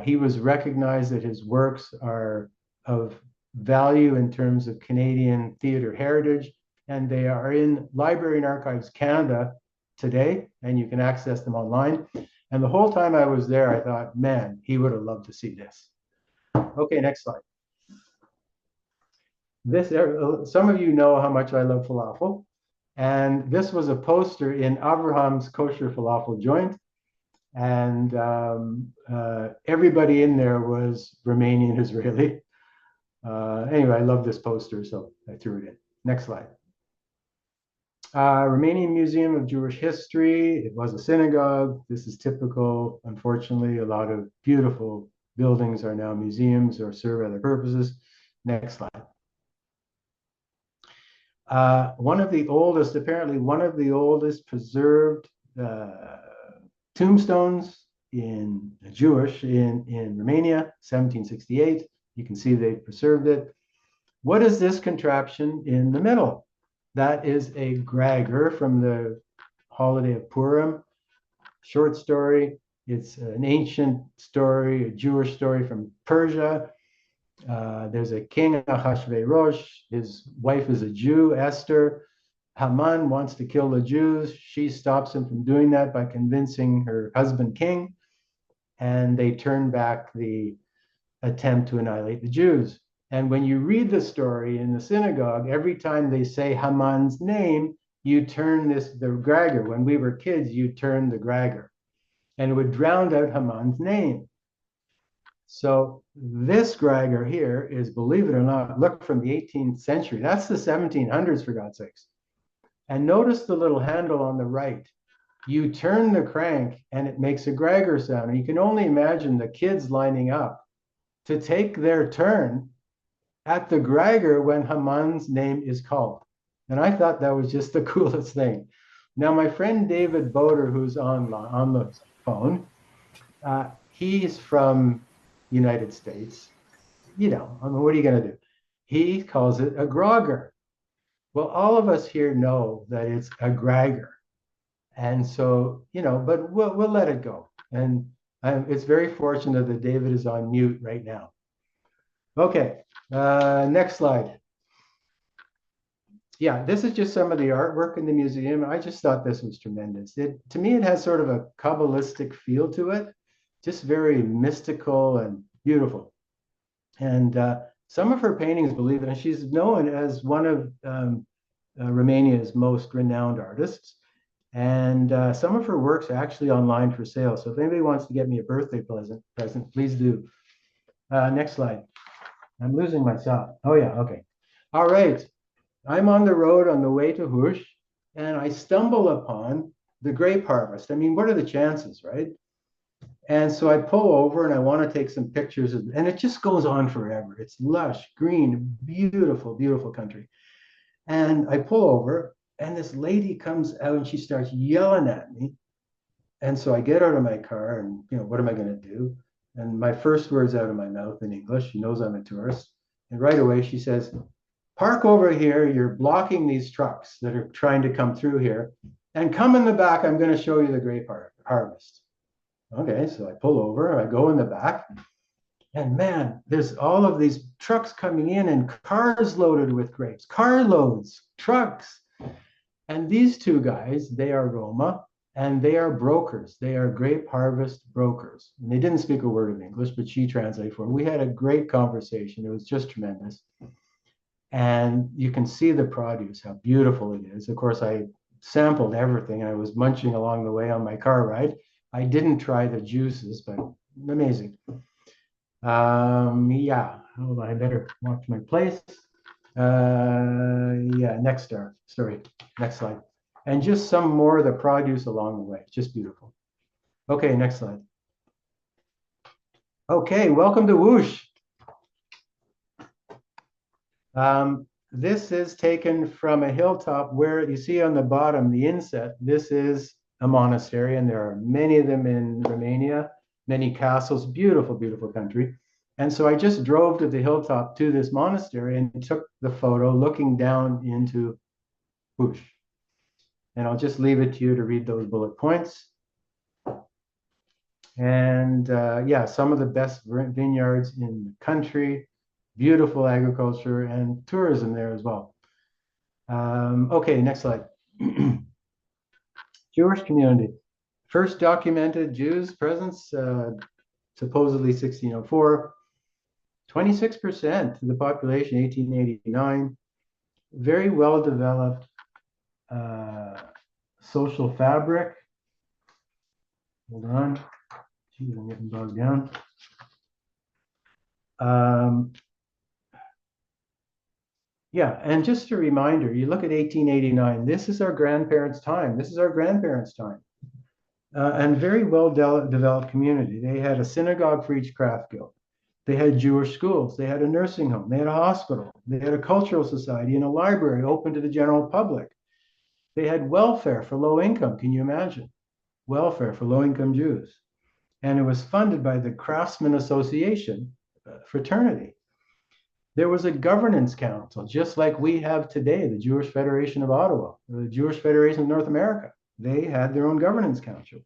He was recognized that his works are of value in terms of Canadian theater heritage, and they are in Library and Archives Canada today, and you can access them online. And the whole time I was there, I thought, man, he would have loved to see this. Okay, next slide. Some of you know how much I love falafel. And this was a poster in Abraham's kosher falafel joint. And everybody in there was Romanian Israeli. Anyway, I love this poster, so I threw it in. Next slide. Romanian Museum of Jewish History. It was a synagogue. This is typical. Unfortunately, a lot of beautiful buildings are now museums or serve other purposes. Next slide. Apparently one of the oldest preserved tombstones in Jewish in Romania, 1768. You can see they've preserved it. What is this contraption in the middle? That is a gragger from the holiday of Purim, short story. It's an ancient story, a Jewish story from Persia. There's a king, Ahasuerus. His wife is a Jew, Esther. Haman wants to kill the Jews. She stops him from doing that by convincing her husband, king. and they turned back the attempt to annihilate the Jews. And when you read the story in the synagogue, every time they say Haman's name, you turn the Gregor. When we were kids, you turn the Gregor, and it would drown out Haman's name. So this Gregor here is, believe it or not, look, from the 18th century. That's the 1700s, for God's sakes. And notice the little handle on the right. You turn the crank and it makes a Gregor sound. And you can only imagine the kids lining up to take their turn at the Gregor when Haman's name is called. And I thought that was just the coolest thing. Now, my friend David Boder, who's on the phone, he's from United States. You know, I mean, what are you going to do? He calls it a grogger. Well, all of us here know that it's a Gregor. And so, you know, but we'll let it go. And it's very fortunate that David is on mute right now. Okay, next slide. Yeah, this is just some of the artwork in the museum. I just thought this was tremendous. To me, it has sort of a Kabbalistic feel to it, just very mystical and beautiful. And some of her paintings, believe it, and she's known as one of Romania's most renowned artists. And some of her works are actually online for sale. So if anybody wants to get me a birthday present, please do. Next slide. I'm losing myself. Oh yeah, okay. All right. I'm on the road on the way to Hush, and I stumble upon the grape harvest. I mean, what are the chances, right? And so I pull over and I want to take some pictures of, and it just goes on forever. It's lush, green, beautiful, beautiful country. And I pull over, and this lady comes out and she starts yelling at me. And so I get out of my car and, you know, what am I going to do? And my first words out of my mouth in English, she knows I'm a tourist. And right away she says, park over here. You're blocking these trucks that are trying to come through here. And come in the back. I'm going to show you the grape harvest. Okay, so I pull over. I go in the back. And man, there's all of these trucks coming in and cars loaded with grapes, carloads, trucks. And these two guys, they are Roma, and they are brokers. They are grape harvest brokers. And they didn't speak a word of English, but she translated for them. We had a great conversation. It was just tremendous. And you can see the produce, how beautiful it is. Of course, I sampled everything. I was munching along the way on my car ride. I didn't try the juices, but amazing. Yeah, hold on, I better watch my place. Yeah, next story, next slide. And just some more of the produce along the way. Just beautiful. Okay, next slide. Okay, welcome to Whoosh. This is taken from a hilltop where you see on the bottom, the inset. This is a monastery, and there are many of them in Romania, many castles, beautiful, beautiful country. And so I just drove to the hilltop to this monastery and took the photo looking down into Hush. And I'll just leave it to you to read those bullet points. And yeah, some of the best vineyards in the country, beautiful agriculture and tourism there as well. Okay, next slide. Jewish community. First documented Jews presence, supposedly 1604. 26% of the population, 1889. Very well developed social fabric. Hold on. Geez, I'm getting bogged down. Yeah, and just a reminder, you look at 1889, this is our grandparents' time. This is our grandparents' time. And very well developed community. They had a synagogue for each craft guild. They had Jewish schools. They had a nursing home. They had a hospital. They had a cultural society and a library open to the general public. They had welfare for low income. Can you imagine? Welfare for low income Jews. And it was funded by the Craftsman Association fraternity. There was a governance council, just like we have today, the Jewish Federation of Ottawa, the Jewish Federation of North America. They had their own governance council.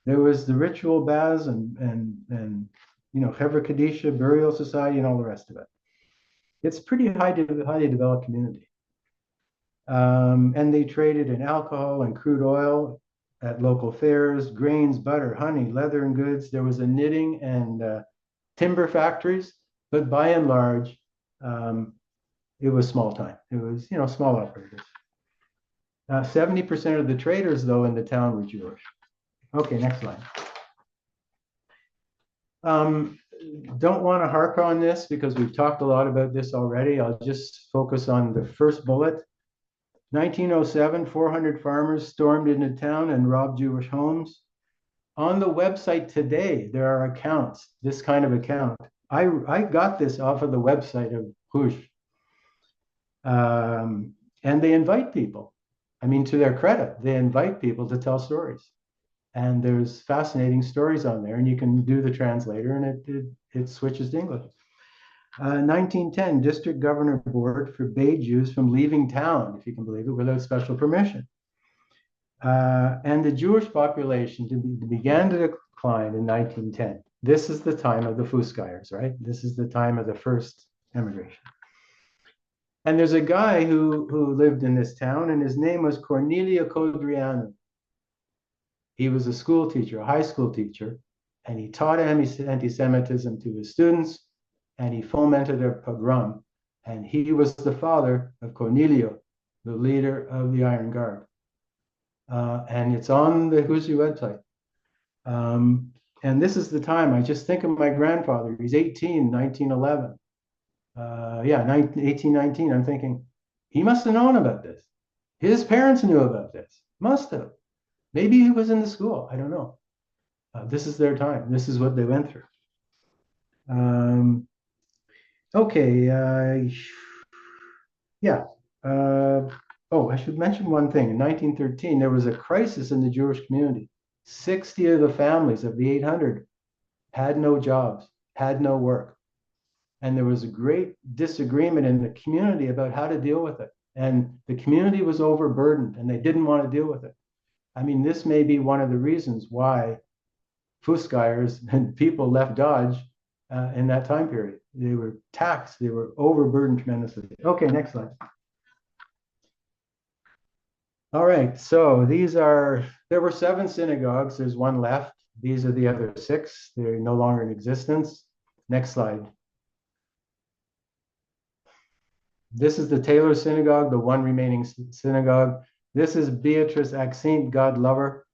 There was the ritual baths and you know, Chevra Kadisha, burial society, and all the rest of it. It's pretty highly developed community. And they traded in alcohol and crude oil. at local fairs, grains, butter, honey, leather and goods. There was a knitting and timber factories, but by and large, it was small time. It was, small operators. 70% of the traders, though, in the town were Jewish. Okay, next slide. Don't want to harp on this because we've talked a lot about this already. I'll just focus on the first bullet. 1907, 400 farmers stormed into town and robbed Jewish homes. On the website today, there are accounts, this kind of account. I got this off of the website of Hush. And they invite people. I mean, to their credit, they invite people to tell stories. And there's fascinating stories on there, and you can do the translator, and it switches to English. 1910, District Governor Board forbade Jews from leaving town, if you can believe it, without special permission. And the Jewish population began to decline in 1910. This is the time of the Fuskayers, right? This is the time of the first emigration. And there's a guy who lived in this town, and his name was Cornelio Codrianu. He was a school teacher, a high school teacher, and he taught anti-Semitism to his students, and he fomented a pogrom. And he was the father of Cornelio, the leader of the Iron Guard. And it's on the Husi website. And this is the time, I just think of my grandfather. He's 18, 1911. 1819. I'm thinking, he must have known about this. His parents knew about this. Must have. Maybe he was in the school. I don't know. This is their time. This is what they went through. Okay. I should mention one thing. In 1913, there was a crisis in the Jewish community. 60 of the families of the 800 had no jobs, had no work. And there was a great disagreement in the community about how to deal with it. And the community was overburdened, and they didn't want to deal with it. I mean, this may be one of the reasons why Fuskayers and people left Dodge in that time period. They were taxed, they were overburdened tremendously. Okay, next slide. All right, so there were 7 synagogues, there's one left. These are the other 6, they're no longer in existence. Next slide. This is the Taylor Synagogue, the one remaining synagogue. This is Beatrice Axint, God love her.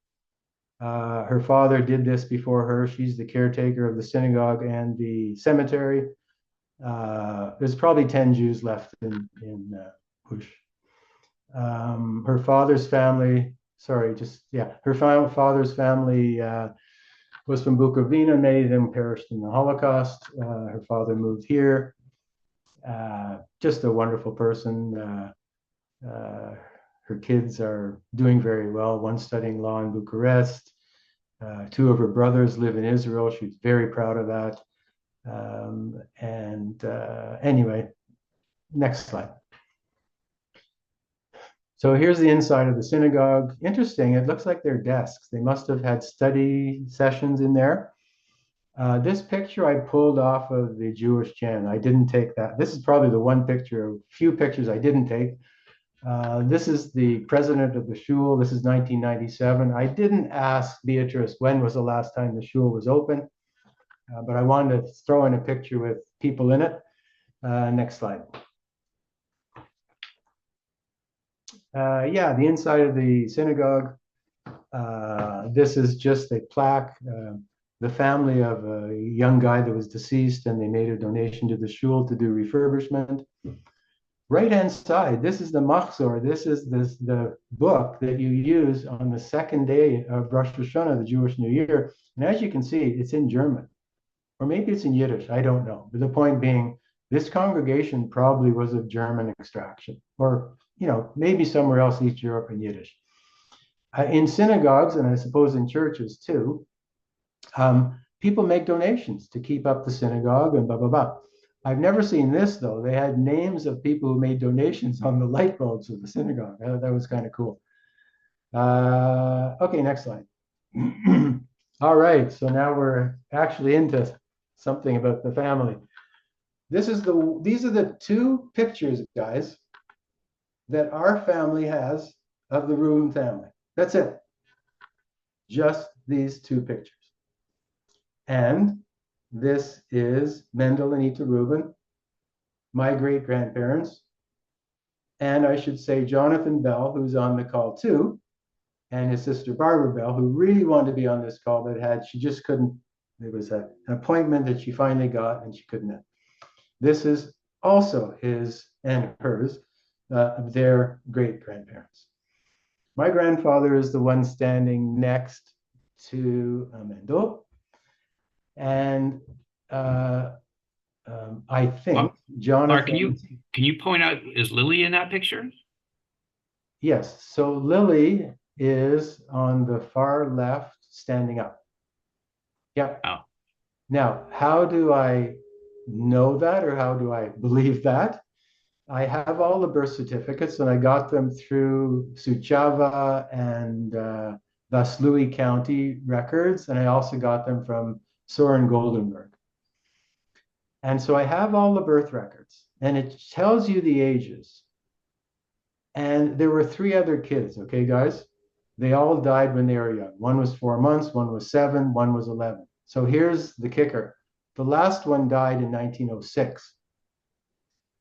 Her father did this before her. She's the caretaker of the synagogue and the cemetery. There's probably 10 Jews left in Hush. Her father's family, her father's family was from Bukovina. Many of them perished in the Holocaust. Her father moved here. Just a wonderful person. Her kids are doing very well. One studying law in Bucharest. 2 of her brothers live in Israel. She's very proud of that. Anyway, next slide. So here's the inside of the synagogue. Interesting, it looks like they're desks. They must have had study sessions in there. This picture I pulled off of the Jewish channel. I didn't take that. This is probably the one picture, a few pictures I didn't take. This is the president of the shul. This is 1997. I didn't ask Beatrice when was the last time the shul was open, but I wanted to throw in a picture with people in it. Next slide. The inside of the synagogue. This is just a plaque. The family of a young guy that was deceased, and they made a donation to the shul to do refurbishment. Right-hand side, this is the Machzor. This is the book that you use on the second day of Rosh Hashanah, the Jewish New Year. And as you can see, it's in German, or maybe it's in Yiddish. I don't know. But the point being, this congregation probably was of German extraction, or maybe somewhere else, East Europe and Yiddish. In synagogues, and I suppose in churches too, people make donations to keep up the synagogue and blah, blah, blah. I've never seen this, though. They had names of people who made donations on the light bulbs of the synagogue. That was kind of cool. Okay, next slide. All right, so now we're actually into something about the family. These are the 2 pictures, guys, that our family has of the Rubin family. That's it. just these two pictures. And this is Mendel and Ita Rubin, my great-grandparents. And I should say Jonathan Bell, who's on the call too, and his sister Barbara Bell, who really wanted to be on this call, but she just couldn't. It was an appointment that she finally got and she couldn't. This is also his and hers, their great-grandparents. My grandfather is the one standing next to Mendel. And I think Mark, Jonathan. can you point out, is Lily in that picture? Yes. So Lily is on the far left, standing up. Yeah. Oh. Now, how do I know that, or how do I believe that? I have all the birth certificates, and I got them through Suceava and Vaslui County records, and I also got them from Soren Goldenberg. And so I have all the birth records, and it tells you the ages. And there were 3 other kids, okay, guys? They all died when they were young. One was 4 months, one was 7, one was 11. So here's the kicker. The last one died in 1906.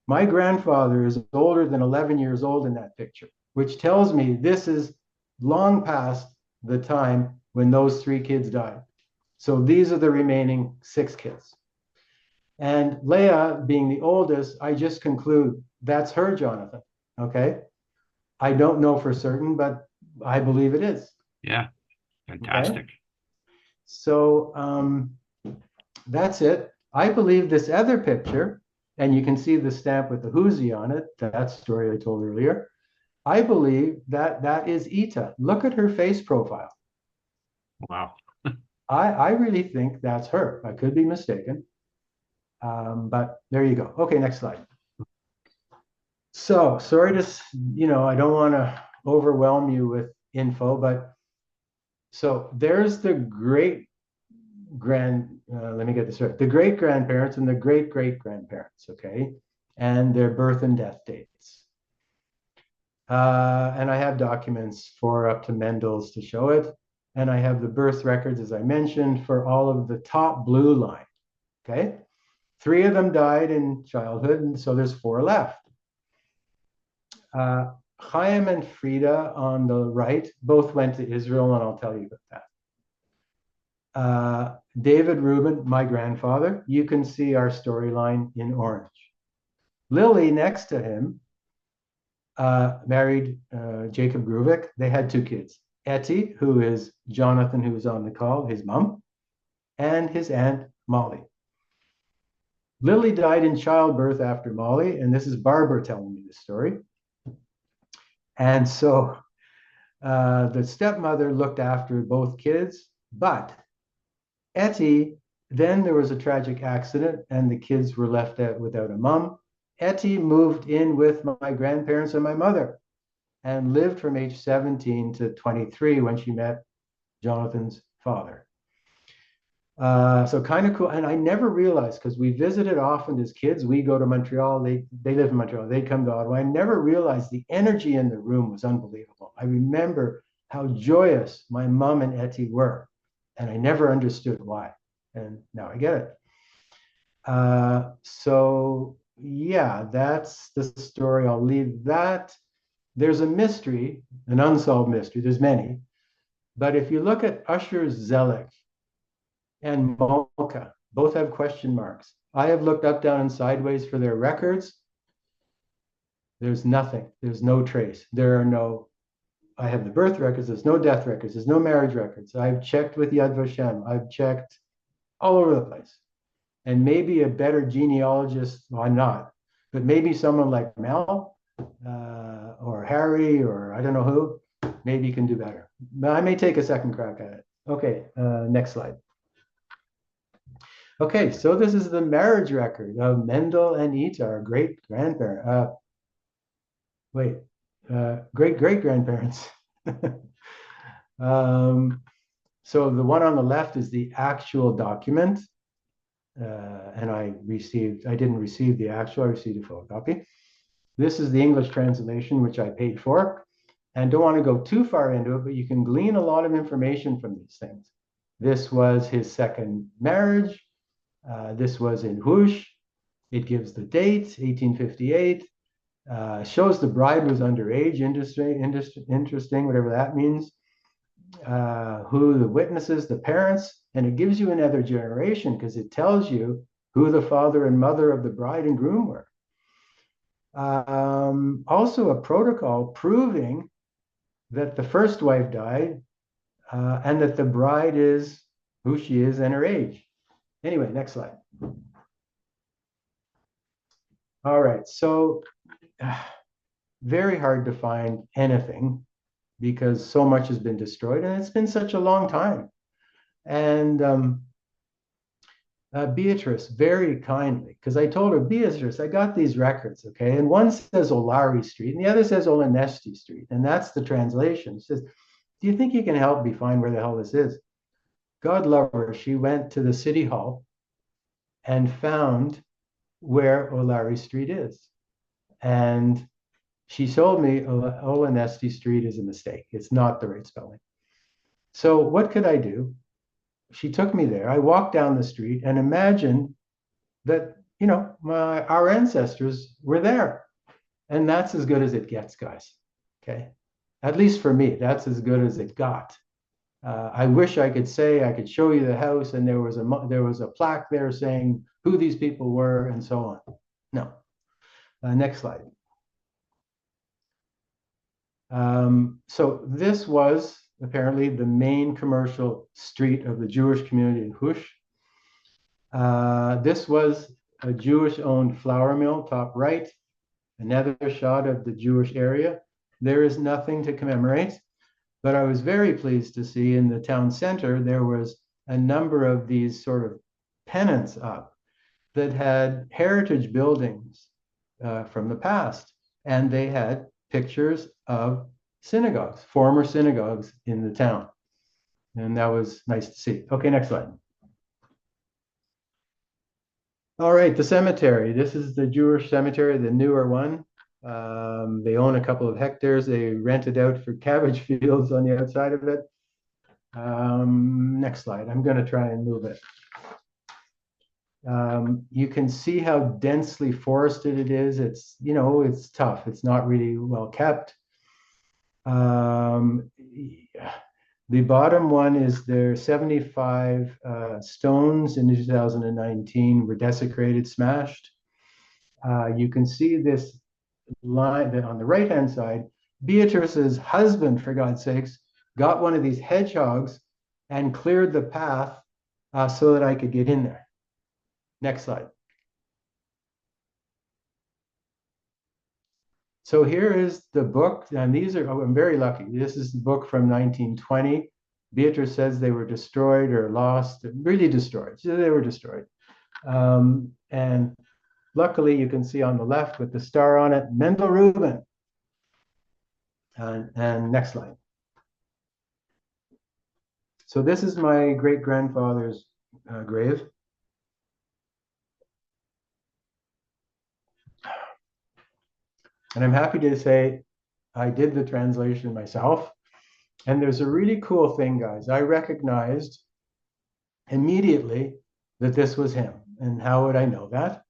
My grandfather is older than 11 years old in that picture, which tells me this is long past the time when those 3 kids died. So these are the remaining 6 kids. And Leah, being the oldest, I just conclude that's her, Jonathan. Okay. I don't know for certain, but I believe it is. Yeah, fantastic. Okay? So that's it. I believe this other picture, and you can see the stamp with the Huzi on it, that story I told earlier. I believe that that is Ita. Look at her face profile. Wow. I really think that's her. I could be mistaken. But there you go. Okay, next slide. So sorry to, I don't want to overwhelm you with info, but so there's the let me get this right. The great grandparents and the great great grandparents, okay? And their birth and death dates. And I have documents for up to Mendel's to show it. And I have the birth records, as I mentioned, for all of the top blue line, okay? 3 of them died in childhood, and so there's 4 left. Chaim and Frida on the right both went to Israel, and I'll tell you about that. David Rubin, my grandfather, you can see our storyline in orange. Lily, next to him, married Jacob Gruvik. They had 2 kids. Etty, who is Jonathan, who was on the call, his mom, and his aunt, Molly. Lily died in childbirth after Molly, and this is Barbara telling me the story. And so the stepmother looked after both kids, but Etty, then there was a tragic accident and the kids were left out without a mom. Etty moved in with my grandparents and my mother and lived from age 17 to 23 when she met Jonathan's father. So kind of cool. And I never realized, because we visited often as kids, we go to Montreal, they live in Montreal, they come to Ottawa. I never realized the energy in the room was unbelievable. I remember how joyous my mom and Etty were, and I never understood why. And now I get it. So yeah, that's the story. I'll leave that. There's a mystery, an unsolved mystery. There's many. But if you look at Usher Zellick and Molka, both have question marks. I have looked up, down, and sideways for their records. There's nothing. There's no trace. I have the birth records. There's no death records. There's no marriage records. I've checked with Yad Vashem. I've checked all over the place. And maybe a better genealogist, well, I'm not, but maybe someone like Mel or Harry or I don't know who, maybe can do better. But I may take a second crack at it. Okay, next slide. Okay, so this is the marriage record of Mendel and Ita, our great-grandparent. Great-great-grandparents. So the one on the left is the actual document. And I didn't receive the actual, I received a photocopy. This is the English translation, which I paid for. and don't want to go too far into it, but you can glean a lot of information from these things. This was his second marriage. This was in Hush. It gives the date, 1858. Shows the bride was underage, interesting, whatever that means. Who the witnesses, the parents, and it gives you another generation because it tells you who the father and mother of the bride and groom were. Also a protocol proving that the first wife died and that the bride is who she is and her age. Anyway, next slide. All right, so very hard to find anything because so much has been destroyed and it's been such a long time. And Beatrice very kindly, because I told her, Beatrice, I got these records, okay? And one says Olari Street and the other says Olenesti Street. And that's the translation. She says, do you think you can help me find where the hell this is? God love her. She went to the city hall and found where Olari Street is. And she told me Olenesti Street is a mistake. It's not the right spelling. So what could I do? She took me there. I walked down the street and imagined that, you know, our ancestors were there. And that's as good as it gets, guys. Okay. At least for me, that's as good as it got. I wish I could say I could show you the house and there was a plaque there saying who these people were and so on. No. Next slide. So this was apparently the main commercial street of the Jewish community in Hush. This was a Jewish-owned flour mill, top right. Another shot of the Jewish area. There is nothing to commemorate, but I was very pleased to see in the town center there was a number of these sort of pennants up that had heritage buildings from the past, and they had pictures of synagogues, former synagogues in the town. And that was nice to see. Okay, next slide. All right, the cemetery. This is the Jewish cemetery, the newer one. They own a couple of hectares. They rent it out for cabbage fields on the outside of it. Next slide. I'm going to try and move it. You can see how densely forested it is. It's, you know, it's tough. It's not really well kept. The bottom one is there 75 stones in 2019 were desecrated, smashed. You can see this line on the right-hand side. Beatrice's husband, for God's sakes, got one of these hedgehogs and cleared the path so that I could get in there. Next slide. So here is the book, and these are, oh, I'm very lucky. This is the book from 1920. Beatrice says they were destroyed or lost, really destroyed. So they were destroyed. And luckily, you can see on the left with the star on it, Mendel Rubin. And next slide. So this is my great-grandfather's grave. And I'm happy to say I did the translation myself. And there's a really cool thing, guys. I recognized immediately that this was him. And how would I know that?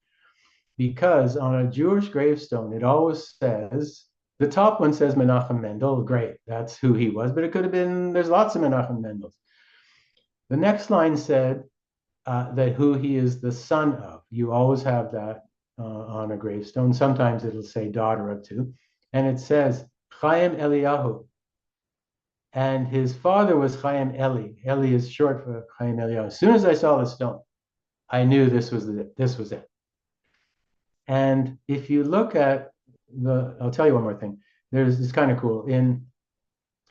Because on a Jewish gravestone, it always says, the top one says Menachem Mendel, great, that's who he was, but it could have been, there's lots of Menachem Mendels. The next line said that who he is the son of. You always have that on a gravestone. Sometimes it'll say daughter of two. And it says Chaim Eliyahu. And his father was Chaim Eli. Eli is short for Chaim Eliyahu. As soon as I saw the stone, I knew this was it. This was it. And if you look at I'll tell you one more thing. It's kind of cool.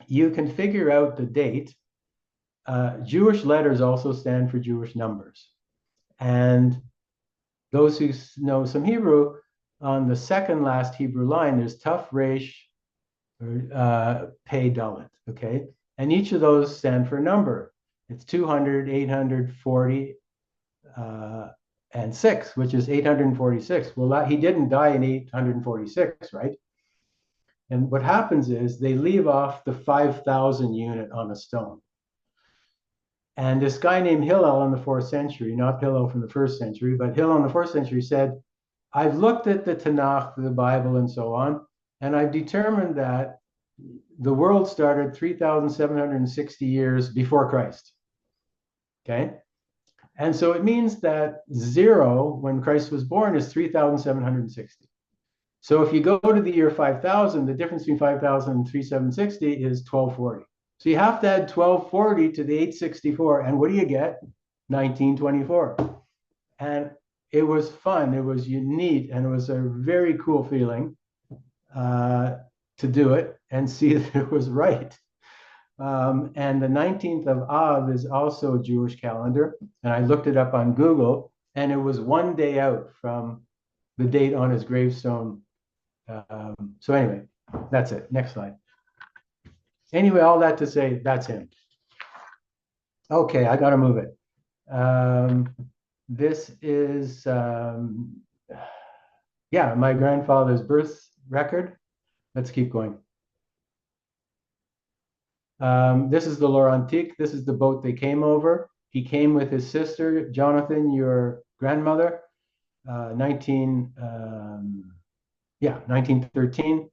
You can figure out the date. Jewish letters also stand for Jewish numbers. And those who know some Hebrew, on the second last Hebrew line, there's Taf Resh Pei Dalet, okay? And each of those stand for a number. It's 200, 840, and 6, which is 846. Well, he didn't die in 846, right? And what happens is they leave off the 5,000 unit on a stone. And this guy named Hillel in the 4th century, not Hillel from the 1st century, but Hillel in the 4th century said, I've looked at the Tanakh, the Bible, and so on, and I've determined that the world started 3,760 years before Christ. Okay? And so it means that 0, when Christ was born, is 3,760. So if you go to the year 5,000, the difference between 5,000 and 3,760 is 1240. So you have to add 1240 to the 864. And what do you get? 1924. And it was fun. It was unique. And it was a very cool feeling to do it and see that it was right. And the 19th of Av is also a Jewish calendar. And I looked it up on Google, and it was one day out from the date on his gravestone. So anyway, that's it. Next slide. Anyway, all that to say, that's him. Okay, I got to move it. This is, yeah, my grandfather's birth record. Let's keep going. This is the Laurentique. This is the boat they came over. He came with his sister, Jonathan, your grandmother, 1913.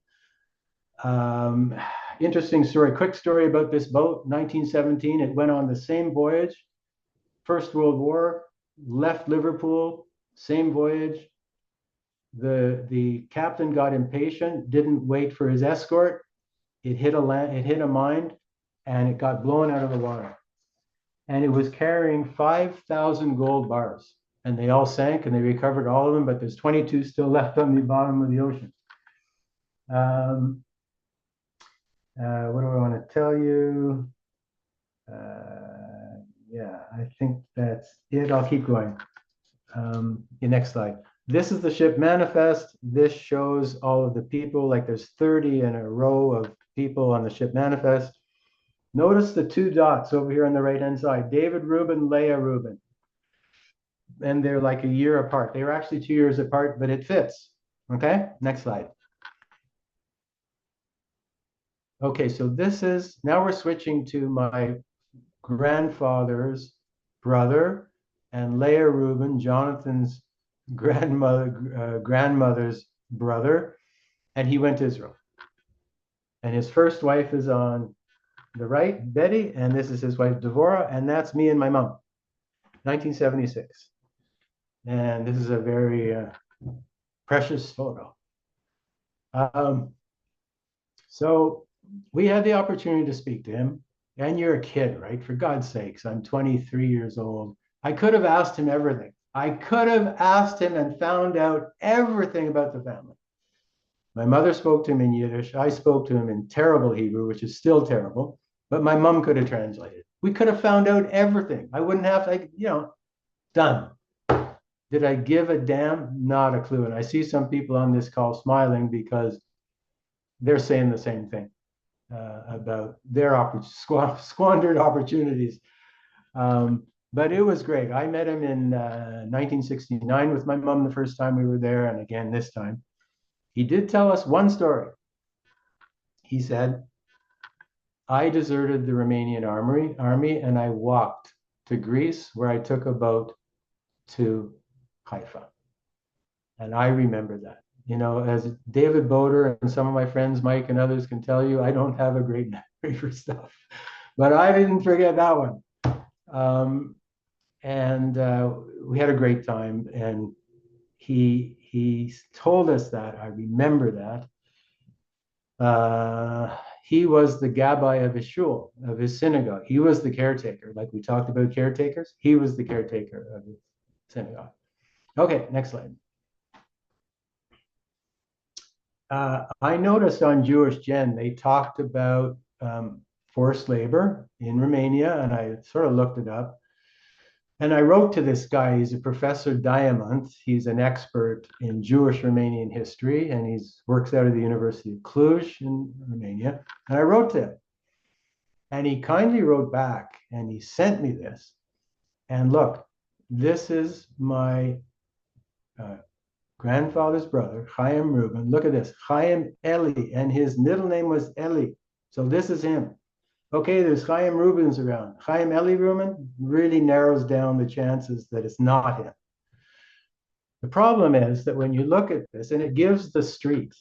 Interesting story, quick story about this boat. 1917, it went on the same voyage, First World War, left Liverpool, same voyage. The captain got impatient, didn't wait for his escort. It hit a mine, and it got blown out of the water. And it was carrying 5,000 gold bars, and they all sank, and they recovered all of them, but there's 22 still left on the bottom of the ocean. What do I want to tell you? Yeah, I think that's it. I'll keep going. The next slide. This is the ship manifest. This shows all of the people, like there's 30 in a row of people on the ship manifest. Notice the 2 dots over here on the right-hand side, David Rubin, Leah Rubin. And they're like a year apart. They were actually 2 years apart, but it fits. Okay, next slide. Okay, so this is, now we're switching to my grandfather's brother and Leah Rubin, Jonathan's grandmother's brother, and he went to Israel. And his first wife is on the right, Betty, and this is his wife, Devorah, and that's me and my mom, 1976. And this is a very precious photo. So we had the opportunity to speak to him, and you're a kid, right? For God's sakes, I'm 23 years old. I could have asked him everything. I could have asked him and found out everything about the family. My mother spoke to him in Yiddish. I spoke to him in terrible Hebrew, which is still terrible, but my mom could have translated. We could have found out everything. I wouldn't have to, done. Did I give a damn? Not a clue. And I see some people on this call smiling because they're saying the same thing about their squandered opportunities. But it was great. I met him in 1969 with my mom the first time we were there, and again this time. He did tell us one story. He said, I deserted the Romanian army and I walked to Greece, where I took a boat to Haifa. And I remember that. As David Boder and some of my friends, Mike and others, can tell you, I don't have a great memory for stuff. But I didn't forget that one. We had a great time. And he told us that. I remember that. He was the gabbai of his shul, of his synagogue. He was the caretaker. Like we talked about caretakers, he was the caretaker of his synagogue. Okay, next slide. I noticed on Jewish Gen, they talked about forced labor in Romania, and I sort of looked it up. And I wrote to this guy. He's a Professor Diamant. He's an expert in Jewish Romanian history, and he works out of the University of Cluj in Romania. And I wrote to him, and he kindly wrote back, and he sent me this. And look, this is my grandfather's brother, Chaim Reuben. Look at this, Chaim Eli, and his middle name was Eli. So this is him. Okay, there's Chaim Rubens around. Chaim Eli Reuben really narrows down the chances that it's not him. The problem is that when you look at this, and it gives the street,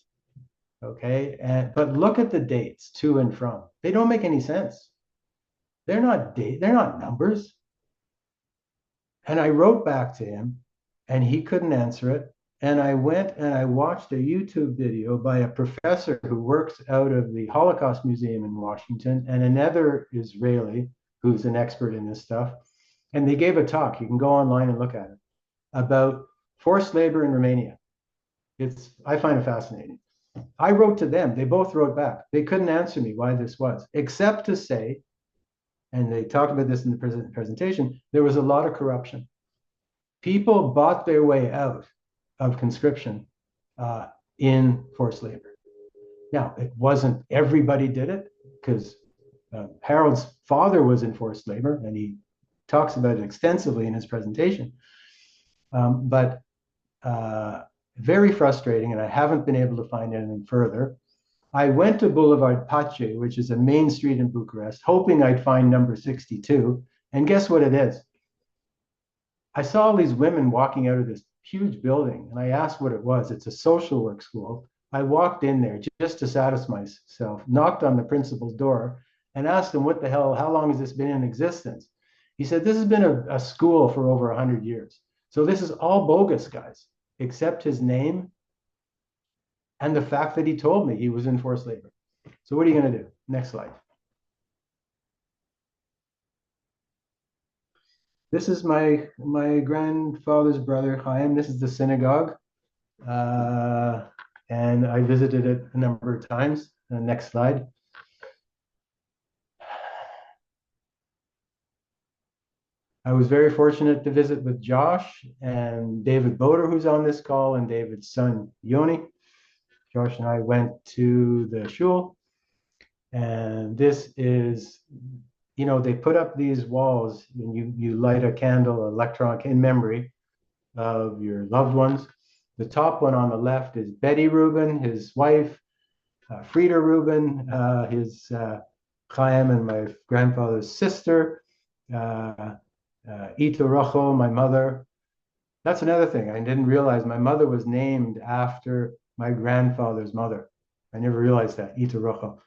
okay, but look at the dates to and from. They don't make any sense. They're not numbers. And I wrote back to him, and he couldn't answer it. And I went and I watched a YouTube video by a professor who works out of the Holocaust Museum in Washington and another Israeli who's an expert in this stuff. And they gave a talk, you can go online and look at it, about forced labor in Romania. I find it fascinating. I wrote to them, they both wrote back. They couldn't answer me why this was, except to say, and they talked about this in the presentation, there was a lot of corruption. People bought their way out of conscription in forced labor. Now, it wasn't everybody did it, because Harold's father was in forced labor, and he talks about it extensively in his presentation. But very frustrating, and I haven't been able to find anything further. I went to Boulevard Pace, which is a main street in Bucharest, hoping I'd find number 62. And guess what it is? I saw all these women walking out of this huge building, and I asked what it was. It's a social work school. I walked in there just to satisfy myself, knocked on the principal's door, and asked him, what the hell, how long has this been in existence? He said, this has been a school for over 100 years. So this is all bogus, guys, except his name and the fact that he told me he was in forced labor. So what are you going to do? Next slide. This is my grandfather's brother, Chaim. This is the synagogue. And I visited it a number of times. Next slide. I was very fortunate to visit with Josh and David Boder, who's on this call, and David's son, Yoni. Josh and I went to the shul, and this is, you know, they put up these walls, and you light a candle, electronic, in memory of your loved ones. The top one on the left is Betty Rubin, his wife, Frida Rubin, his Chaim and my grandfather's sister, Ita Rocho, my mother. That's another thing. I didn't realize my mother was named after my grandfather's mother. I never realized that, Ita Rocho.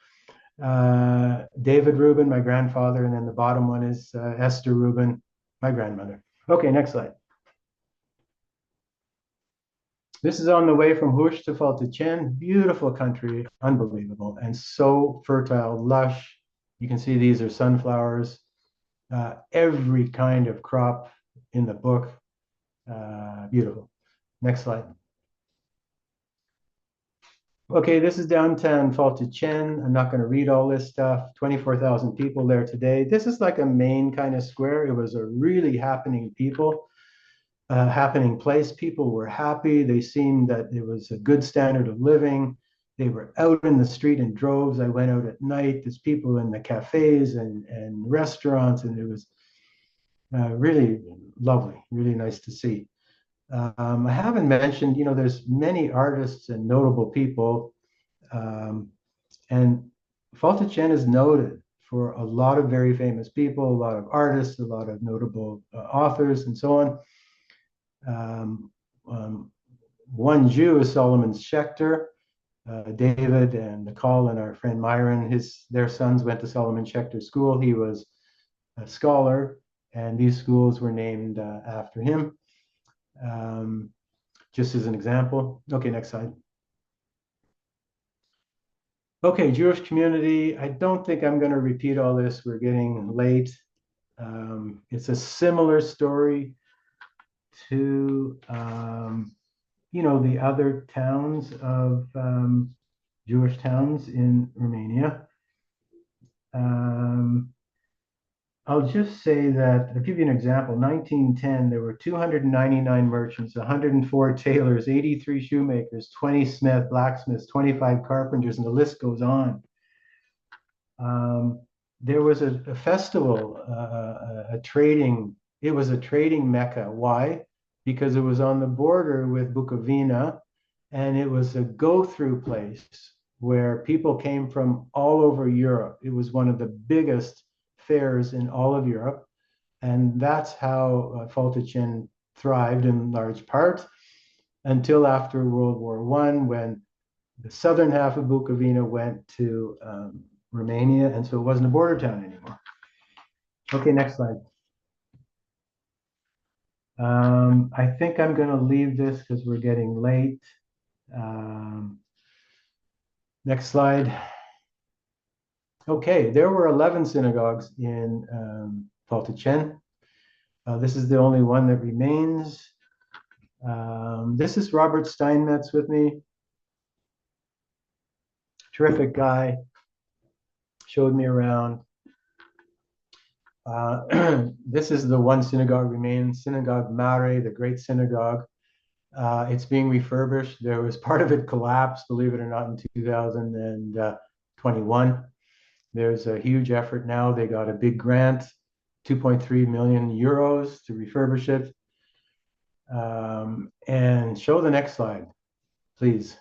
David Rubin, my grandfather, and then the bottom one is Esther Rubin, my grandmother. Okay, next slide. This is on the way from Hush to Faltichen. Beautiful country, unbelievable, and so fertile, lush. You can see these are sunflowers. Every kind of crop in the book. Beautiful. Next slide. Okay, this is downtown Faltichen. I'm not going to read all this stuff. 24,000 people there today. This is like a main kind of square. It was a really happening place. People were happy. They seemed that it was a good standard of living. They were out in the street in droves. I went out at night. There's people in the cafes and restaurants, and it was really lovely, really nice to see. I haven't mentioned, you know, there's many artists and notable people, and Faltichen is noted for a lot of very famous people, a lot of artists, a lot of notable authors, and so on. One Jew is Solomon Schechter. David and Nicole and our friend Myron, their sons went to Solomon Schechter School. He was a scholar, and these schools were named after him. Just as an example. Okay, next slide. Okay, Jewish community. I don't think I'm going to repeat all this. We're getting late. It's a similar story to you know, the other towns of Jewish towns in Romania. I'll just say that, I'll give you an example. 1910, there were 299 merchants, 104 tailors, 83 shoemakers, 20 blacksmiths, 25 carpenters, and the list goes on. There was a festival, it was a trading mecca. Why? because it was on the border with Bukovina, and it was a go-through place where people came from all over Europe. It was one of the biggest fairs in all of Europe, and that's how Falticin thrived in large part until after World War I, when the southern half of Bukovina went to Romania, and so it wasn't a border town anymore. Okay, next slide. I think I'm going to leave this because we're getting late. Next slide. Okay, there were 11 synagogues in Falticin. This is the only one that remains. This is Robert Steinmetz with me. Terrific guy. Showed me around. This is the one synagogue remains, Synagogue Mare, the great synagogue. It's being refurbished. There was part of it collapsed, believe it or not, in 2021. There's a huge effort now. They got a big grant, 2.3 million euros to refurbish it. And show the next slide, please.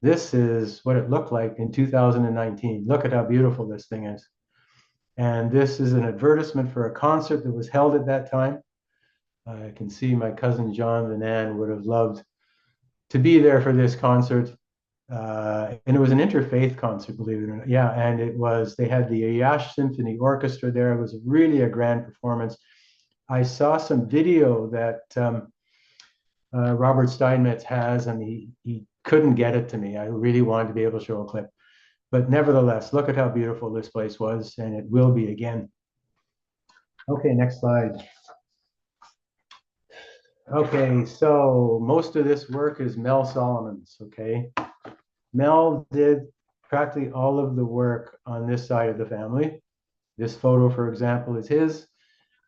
This is what it looked like in 2019. Look at how beautiful this thing is. And this is an advertisement for a concert that was held at that time. I can see my cousin John and Ann would have loved to be there for this concert. And it was an interfaith concert, believe it or not. Yeah, and it was, they had the Ayash Symphony Orchestra there. It was really a grand performance. I saw some video that Robert Steinmetz has, and he couldn't get it to me. I really wanted to be able to show a clip. But nevertheless, look at how beautiful this place was, and it will be again. Okay, next slide. Okay, so most of this work is Mel Solomon's, okay? Mel did practically all of the work on this side of the family. This photo, for example, is his.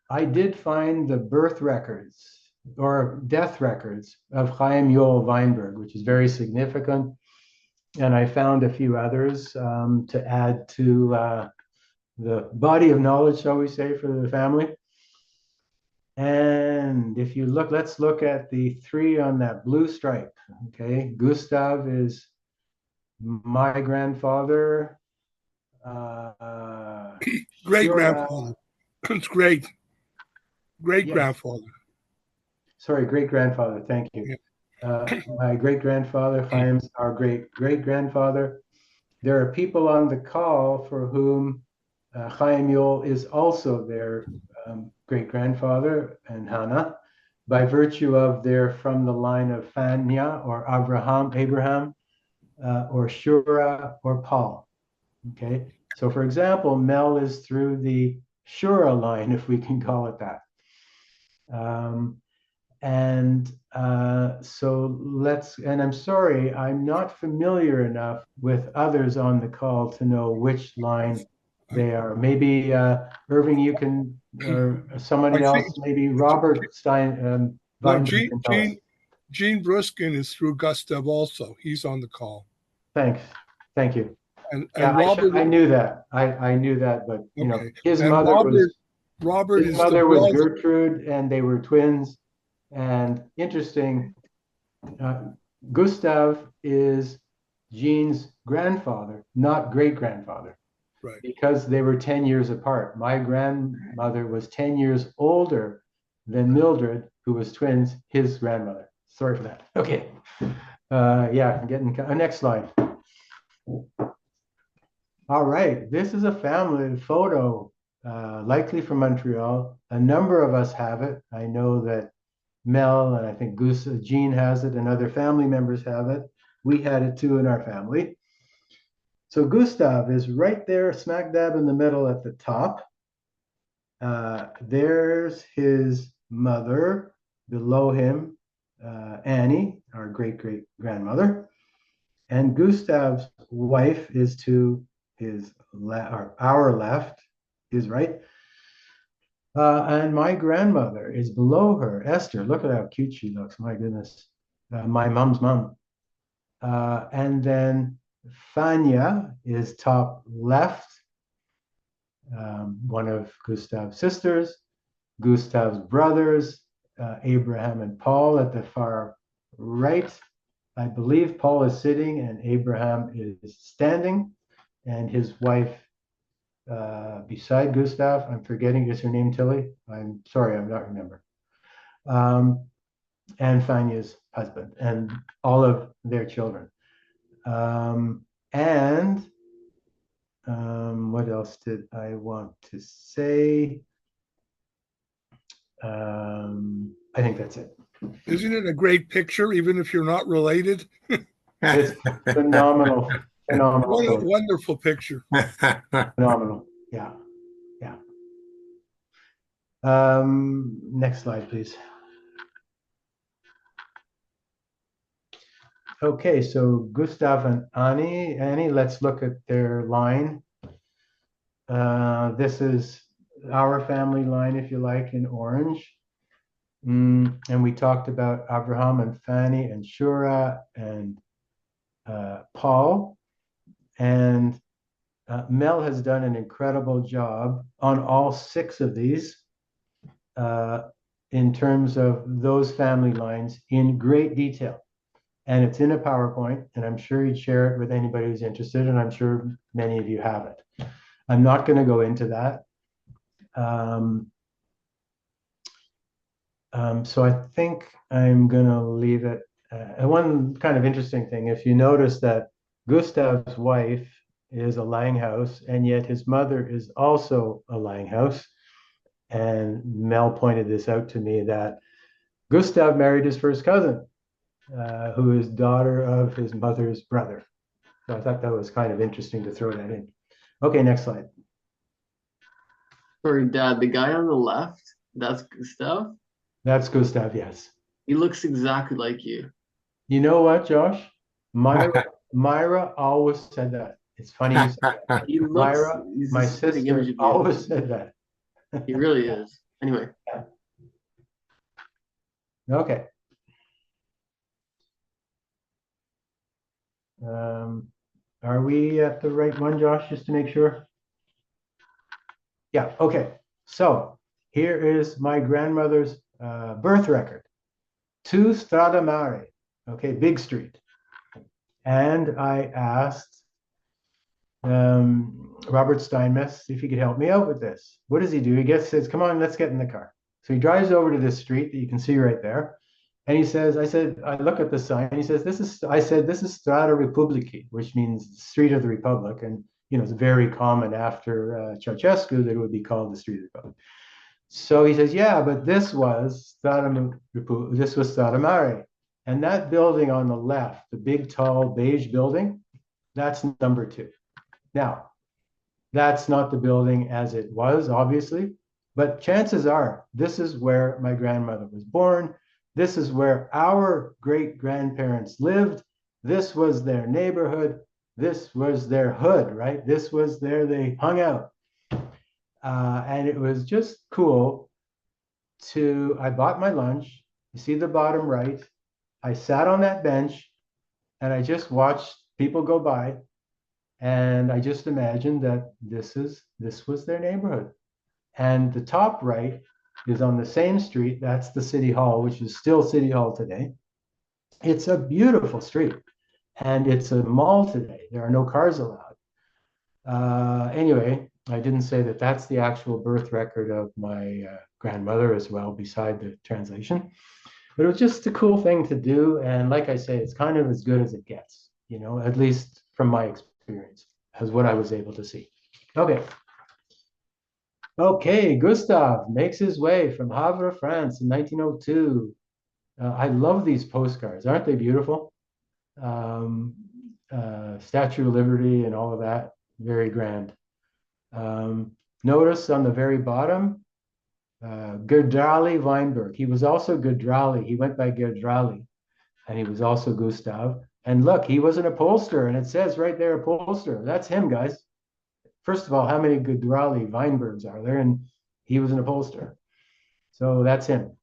I did find the birth records or death records of Chaim Yoel Weinberg, which is very significant. And I found a few others to add to the body of knowledge, shall we say, for the family. And if you look, let's look at the three on that blue stripe. Okay, Gustav is my grandfather. Great Shura, grandfather. It's great. Great yes. grandfather. Sorry, great grandfather. Thank you. My great grandfather, Chaim's our great great grandfather. There are people on the call for whom Chaim Yoel is also their great grandfather and Hannah, by virtue of they're from the line of Fania or Abraham, or Shura or Paul. Okay, so for example, Mel is through the Shura line, if we can call it that. So let's, and I'm sorry, I'm not familiar enough with others on the call to know which line they are. Maybe Irving, you can, or somebody else, maybe Robert Stein. No, Gene Bruskin is through Gustav also. He's on the call. Thanks. Thank you. And yeah, Robert, I knew that. I knew that, but you know, his and mother Robert his is mother the was brother. Gertrude, and they were twins. And interesting, Gustav is Jean's grandfather, not great grandfather, Right. because they were 10 years apart. My grandmother was 10 years older than Mildred, who was twins, his grandmother. Sorry for that. Okay. Yeah, I'm getting next slide. All right, this is a family photo, likely from Montreal. A number of us have it. I know that Mel and I think Jean has it, and other family members have it. We had it too in our family. So Gustav is right there, smack dab in the middle at the top. There's his mother below him, Annie, our great grandmother. And Gustav's wife is to his or our left, his right. And my grandmother is below her, Esther. Look at how cute she looks. My goodness. My mom's mom. And then Fania is top left, one of Gustav's sisters. Gustav's brothers, Abraham and Paul at the far right. I believe Paul is sitting and Abraham is standing, and his wife beside Gustav. I'm forgetting, is her name Tilly? I'm sorry, I'm not remember. And Fanya's husband and all of their children. What else did I want to say? I think that's it. Isn't it a great picture, even if you're not related? It's phenomenal, phenomenal, What a photo. wonderful picture. Phenomenal. Yeah, yeah. Next slide, please. Okay, so Gustav and Annie, let's look at their line. This is our family line, if you like, in orange. And we talked about Abraham and Fanny and Shura and Paul. And Mel has done an incredible job on all 6 of these in terms of those family lines in great detail. And it's in a PowerPoint, and I'm sure you'd share it with anybody who's interested, and I'm sure many of you have it. I'm not going to go into that. So I think I'm going to leave it. One kind of interesting thing, if you notice that Gustav's wife is a Langhouse, and yet his mother is also a Langhouse. And Mel pointed this out to me, that Gustav married his first cousin, who is daughter of his mother's brother. So I thought that was kind of interesting to throw that in. Okay, next slide. Sorry, Dad, the guy on the left, that's Gustav. That's Gustav, yes. He looks exactly like you. You know what, Josh? Myra always said that. It's funny you said that. He looks, Myra, he's my a spitting image sister, of you. always said that. He really is. Anyway, Okay. Are we at the right one, Josh, just to make sure? Yeah, okay. So here is my grandmother's birth record. 2 Strada Mare, okay, big street. And I asked Robert Steinmetz if he could help me out with this. What does he do? He says, come on, let's get in the car. So he drives over to this street that you can see right there. And he says, I look at the sign. He says, this is Strada Republiki, which means Street of the Republic. And, you know, it's very common after Ceausescu that it would be called the Street of the Republic. So he says, yeah, but this was Strada Mare. And that building on the left, the big, tall, beige building, that's number 2. Now, that's not the building as it was, obviously, but chances are this is where my grandmother was born. This is where our great-grandparents lived. This was their neighborhood. This was their hood, right? This was there they hung out. And it was just cool I bought my lunch. You see the bottom right. I sat on that bench and I just watched people go by. And I just imagined that this was their neighborhood. And the top right is on the same street. That's the City Hall, which is still City Hall today. It's a beautiful street. And it's a mall today. There are no cars allowed. Anyway, I didn't say that that's the actual birth record of my grandmother as well, beside the translation. But it was just a cool thing to do. And like I say, it's kind of as good as it gets, you know, at least from my experience, as what I was able to see. Okay. Okay, Gustav makes his way from Havre, France in 1902. I love these postcards. Aren't they beautiful? Statue of Liberty and all of that. Very grand. Notice on the very bottom, Gerdrali Weinberg. He was also Gerdrali. He went by Gerdrali. And he was also Gustav. And look, he was an upholsterer. And it says right there, upholsterer. That's him, guys. First of all, how many Gerdrali Weinbergs are there? And he was an upholsterer. So that's him.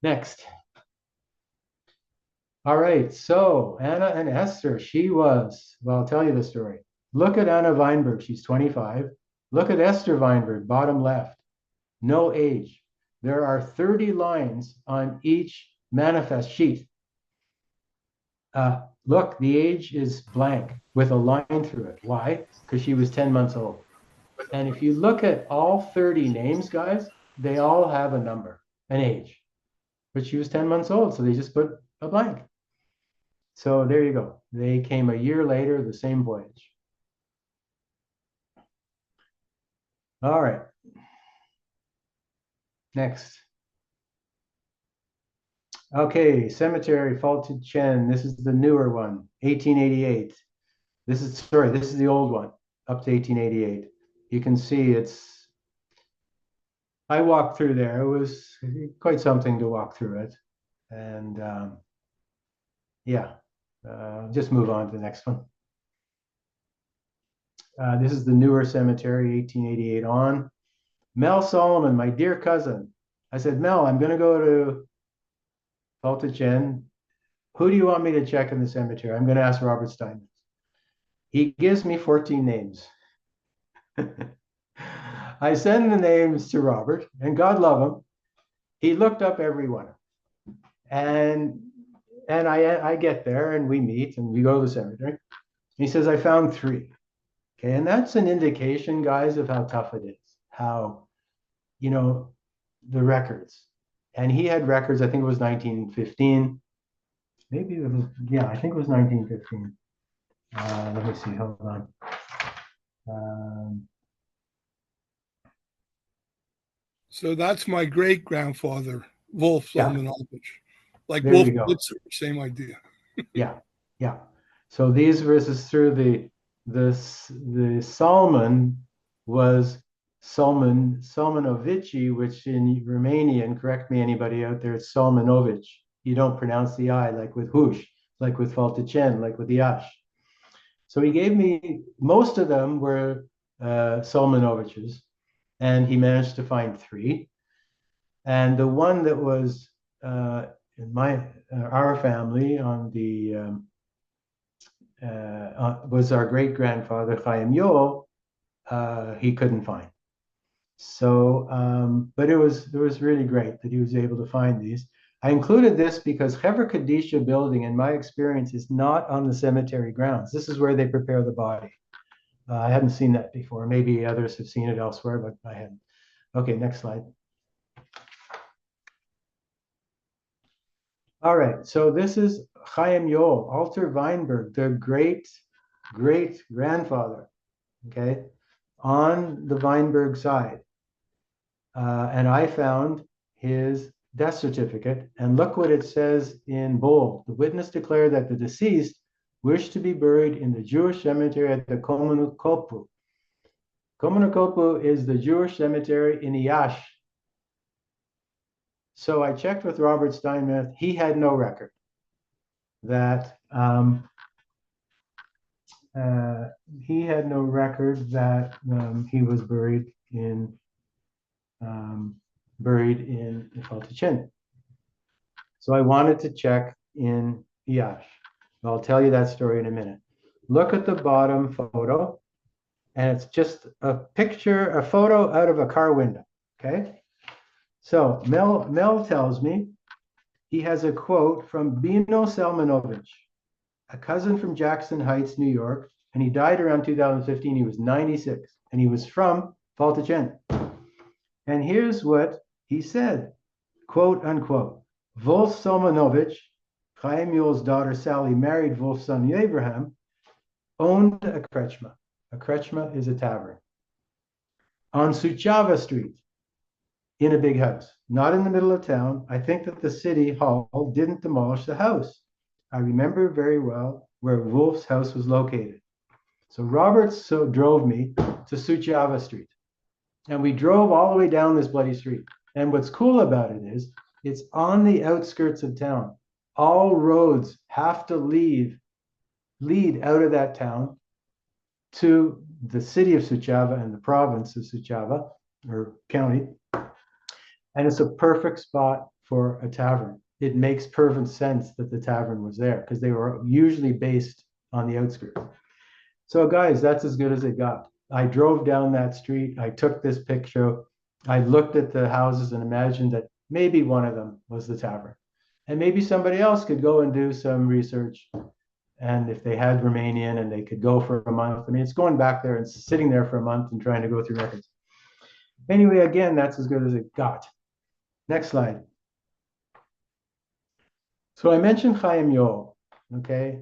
Next. All right. So Anna and Esther, I'll tell you the story. Look at Anna Weinberg. She's 25. Look at Esther Weinberg, bottom left. No age. There are 30 lines on each manifest sheet. Look, the age is blank with a line through it. Why? Because she was 10 months old. And if you look at all 30 names, guys, they all have a number, an age. But she was 10 months old, so they just put a blank. So there you go. They came a year later, the same voyage. All right. Next. Okay, cemetery, Faulted Chen. This is the newer one, 1888. This is the old one, up to 1888. You can see I walked through there. It was quite something to walk through it. And yeah, just move on to the next one. This is the newer cemetery, 1888 on. Mel Solomon, my dear cousin. I said, Mel, I'm going to go to Chen. Who do you want me to check in the cemetery? I'm going to ask Robert Steinmetz. He gives me 14 names. I send the names to Robert, and God love him. He looked up every one. And I get there, and we meet, and we go to the cemetery. He says, I found 3. Okay, and that's an indication, guys, of how tough it is. How, the records. And he had records, I think it was 1915. Maybe it was, yeah, I think it was 1915. Let me see, hold on. So that's my great grandfather, Wolf Yeah. Solmanovich. Like There Wolf you go. Blitzer, same idea. Yeah. So these verses through the Salman was Salmanovici, which in Romanian, correct me anybody out there, it's Salmanovic. You don't pronounce the I, like with Hush, like with Faltacen, like with the Ash. So he gave me, most of them were Salmanoviches, and he managed to find 3. And the one that was in our family on the was our great grandfather Chaim Yo. He couldn't find. So, but it was really great that he was able to find these. I included this because Hever Kadisha building, in my experience, is not on the cemetery grounds. This is where they prepare the body. I hadn't seen that before. Maybe others have seen it elsewhere, but I hadn't. Okay, next slide. All right, so this is Chaim Yo, Alter Weinberg, their great grandfather, okay, on the Weinberg side. And I found his death certificate, and look what it says in bold. The witness declared that the deceased wished to be buried in the Jewish cemetery at the Komunukopu. Komunukopu is the Jewish cemetery in Iași. So I checked with Robert Steinmetz. He had no record that he was buried in Faltacen. So I wanted to check in Iași. I'll tell you that story in a minute. Look at the bottom photo, and it's just a photo out of a car window, okay? So Mel tells me he has a quote from Bino Selmanovich, a cousin from Jackson Heights, New York, and he died around 2015. He was 96, and he was from Faltacen. And here's what he said, quote unquote, Wolf Selmanovich, Chaim Yul's daughter Sally married Wolf's son Abraham, owned a krechma. A krechma is a tavern on Suchava Street in a big house, not in the middle of town. I think that the city hall didn't demolish the house. I remember very well where Wolf's house was located. So Robert drove me to Suchava Street, and we drove all the way down this bloody street. And what's cool about it is it's on the outskirts of town. All roads have to lead out of that town to the city of Suchava and the province of Suchava, or county. And it's a perfect spot for a tavern. It makes perfect sense that the tavern was there because they were usually based on the outskirts. So guys, that's as good as it got. I drove down that street. I took this picture. I looked at the houses and imagined that maybe one of them was the tavern. And maybe somebody else could go and do some research. And if they had Romanian and they could go for a month, I mean, it's going back there and sitting there for a month and trying to go through records. Anyway, again, that's as good as it got. Next slide. So I mentioned Chaim Yol, okay?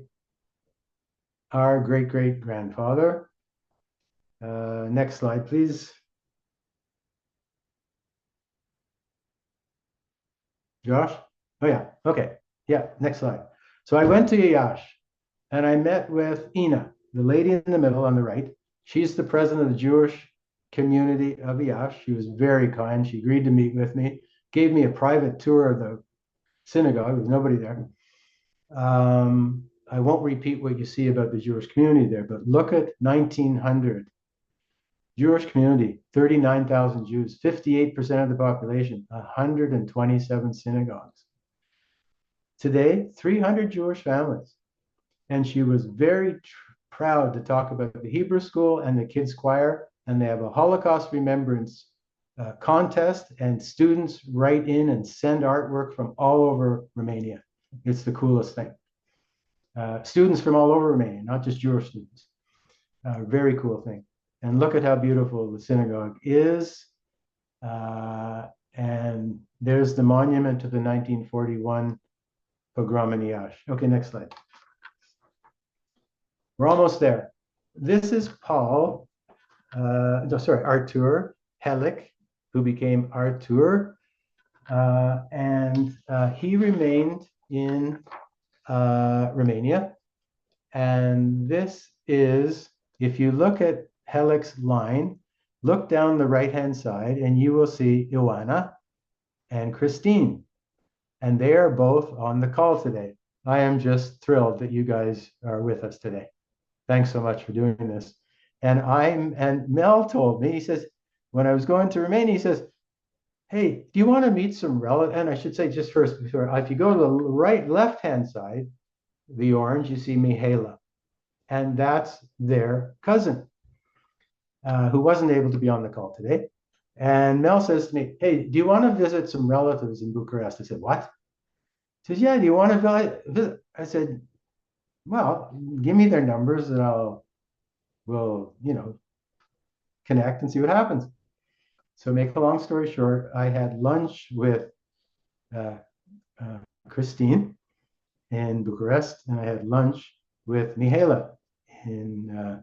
Our great-great-grandfather. Next slide, please. Josh? Oh, yeah. Okay. Yeah, next slide. So I went to Yash and I met with Ina, the lady in the middle on the right. She's the president of the Jewish community of Yash. She was very kind. She agreed to meet with me, gave me a private tour of the synagogue. There was nobody there. I won't repeat what you see about the Jewish community there, but look at 1900. Jewish community, 39,000 Jews, 58% of the population, 127 synagogues. Today, 300 Jewish families. And she was very proud to talk about the Hebrew school and the kids choir. And they have a Holocaust remembrance contest, and students write in and send artwork from all over Romania. It's the coolest thing. Students from all over Romania, not just Jewish students. Very cool thing. And look at how beautiful the synagogue is. And there's the monument to the 1941 pogrom in Yash. Okay, next slide. We're almost there. This is Paul, Artur Helik, who became Artur. And he remained in Romania. And this is, if you look at Helik's line, look down the right-hand side and you will see Ioana and Christine. And they are both on the call today. I am just thrilled that you guys are with us today. Thanks so much for doing this. And Mel told me, he says, when I was going to Romania, he says, hey, do you want to meet some relatives? And I should say just first, before, if you go to the left-hand side, the orange, you see Mihaela. And that's their cousin, who wasn't able to be on the call today. And Mel says to me, hey, do you want to visit some relatives in Bucharest? I said, what? He says, yeah, do you want to visit? I said, well, give me their numbers and we'll connect and see what happens. So make a long story short, I had lunch with Christine in Bucharest, and I had lunch with Mihaela in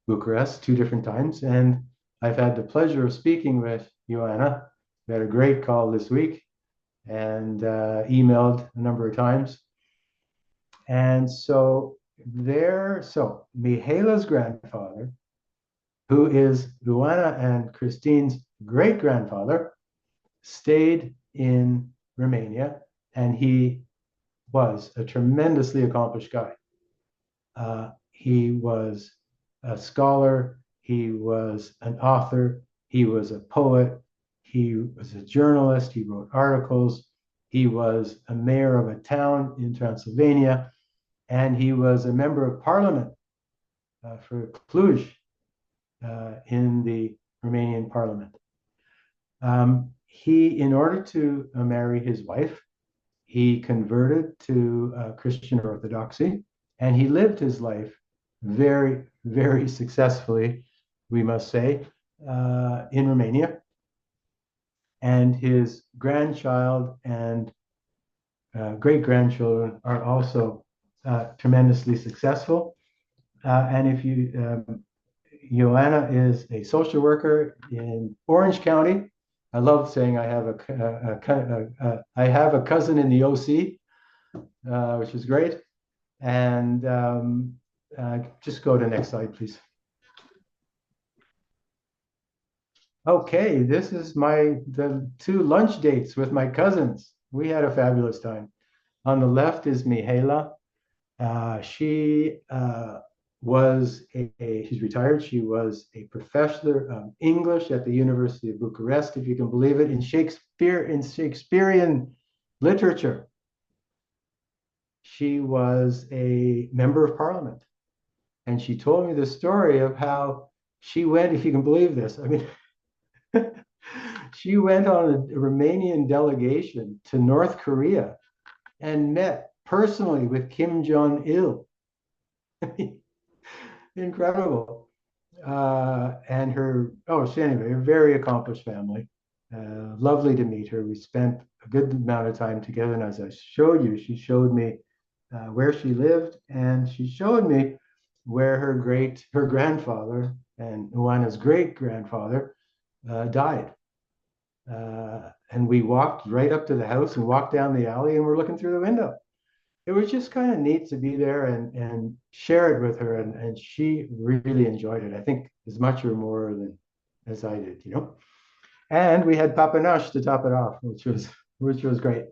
Bucharest 2 different times. And I've had the pleasure of speaking with Ioana. We had a great call this week and emailed a number of times. And so Mihaela's grandfather, who is Ioana and Christine's great-grandfather, stayed in Romania, and he was a tremendously accomplished guy. He was a scholar, he was an author, he was a poet, he was a journalist, he wrote articles, he was a mayor of a town in Transylvania, and he was a member of parliament for Cluj in the Romanian parliament. In order to marry his wife, he converted to Christian Orthodoxy, and he lived his life very, very successfully, we must say, in Romania. And his grandchild and great-grandchildren are also tremendously successful. And if Ioana is a social worker in Orange County. I love saying I have a cousin in the OC, which is great. And just go to the next slide, please. Okay, this is the 2 lunch dates with my cousins. We had a fabulous time. On the left is Mihaela. She she's retired. She was a professor of English at the University of Bucharest, if you can believe it, in Shakespearean literature. She was a member of parliament. And she told me the story of how she went, if you can believe this, I mean, she went on a Romanian delegation to North Korea and met personally with Kim Jong-il. Incredible. And her, oh, so anyway, a very accomplished family. Lovely to meet her. We spent a good amount of time together. And as I showed you, she showed me where she lived, and she showed me where her grandfather and Juana's great grandfather died. And we walked right up to the house and walked down the alley, and we're looking through the window. It was just kind of neat to be there and share it with her, and she really enjoyed it. I think as much or more than as I did, you know. And we had papanache to top it off, which was great.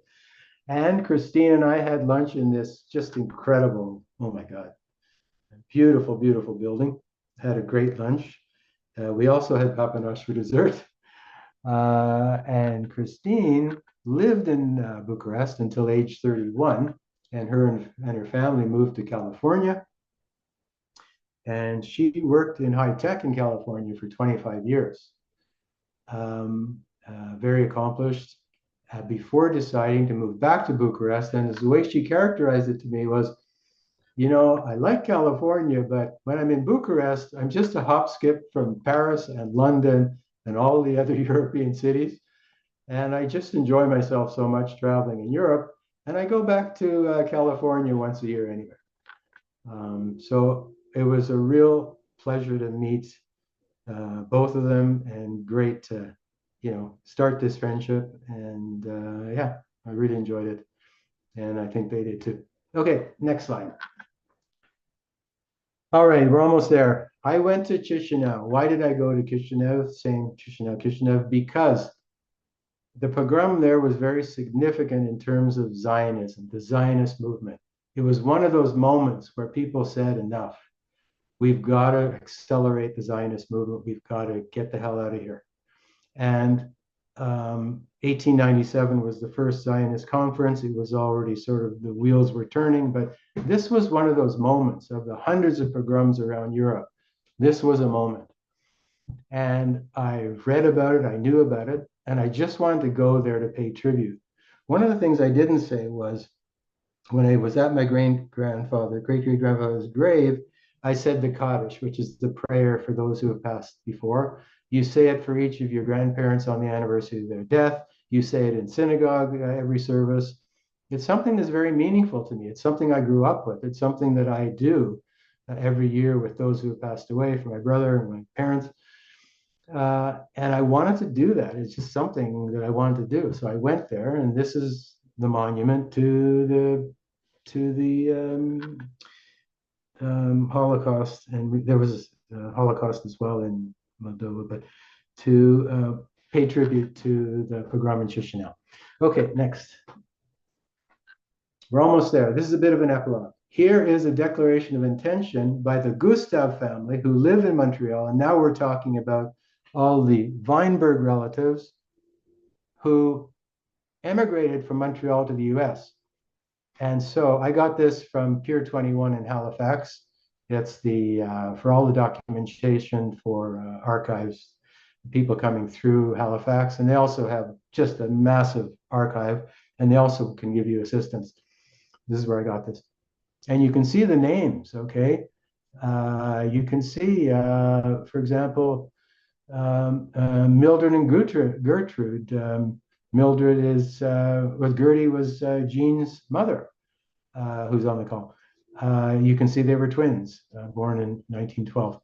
And Christine and I had lunch in this just incredible, oh my God, beautiful, beautiful building. Had a great lunch. We also had papanache for dessert. And Christine lived in Bucharest until age 31, and her family moved to California. And she worked in high tech in California for 25 years. Very accomplished. Before deciding to move back to Bucharest, and the way she characterized it to me was, you know, I like California, but when I'm in Bucharest, I'm just a hop skip from Paris and London and all the other European cities. And I just enjoy myself so much traveling in Europe. And I go back to California once a year anyway. So it was a real pleasure to meet both of them, and great to, you know, start this friendship. And yeah, I really enjoyed it. And I think they did too. Okay, next slide. All right, we're almost there. I went to Chisinau. Why did I go to Chisinau? Saying Chisinau, because the pogrom there was very significant in terms of Zionism, the Zionist movement. It was one of those moments where people said, enough. We've got to accelerate the Zionist movement. We've got to get the hell out of here. And 1897 was the first Zionist conference. It was already sort of, the wheels were turning, but this was one of those moments of the hundreds of pogroms around Europe. This was a moment. And I read about it, I knew about it, and I just wanted to go there to pay tribute. One of the things I didn't say was, when I was at my great-great-grandfather's grave, I said the Kaddish, which is the prayer for those who have passed before. You say it for each of your grandparents on the anniversary of their death. You say it in synagogue every service. It's something that's very meaningful to me. It's something I grew up with. It's something that I do every year with those who have passed away, for my brother and my parents. And I wanted to do that. It's just something that I wanted to do. So I went there, and this is the monument to the Holocaust, and there was a Holocaust as well in Moldova, but to pay tribute to the pogrom in Chisinau. Okay, next. We're almost there. This is a bit of an epilogue. Here is a declaration of intention by the Gustav family, who live in Montreal, and now we're talking about all the Weinberg relatives who emigrated from Montreal to the US. And so I got this from Pier 21 in Halifax. It's the for all the documentation for archives, people coming through Halifax, and they also have just a massive archive, and they also can give you assistance. This is where I got this, and you can see the names. Okay, you can see, for example, Mildred and Gertrude. Mildred is Gertie was Jean's mother, who's on the call. You can see they were twins, born in 1912.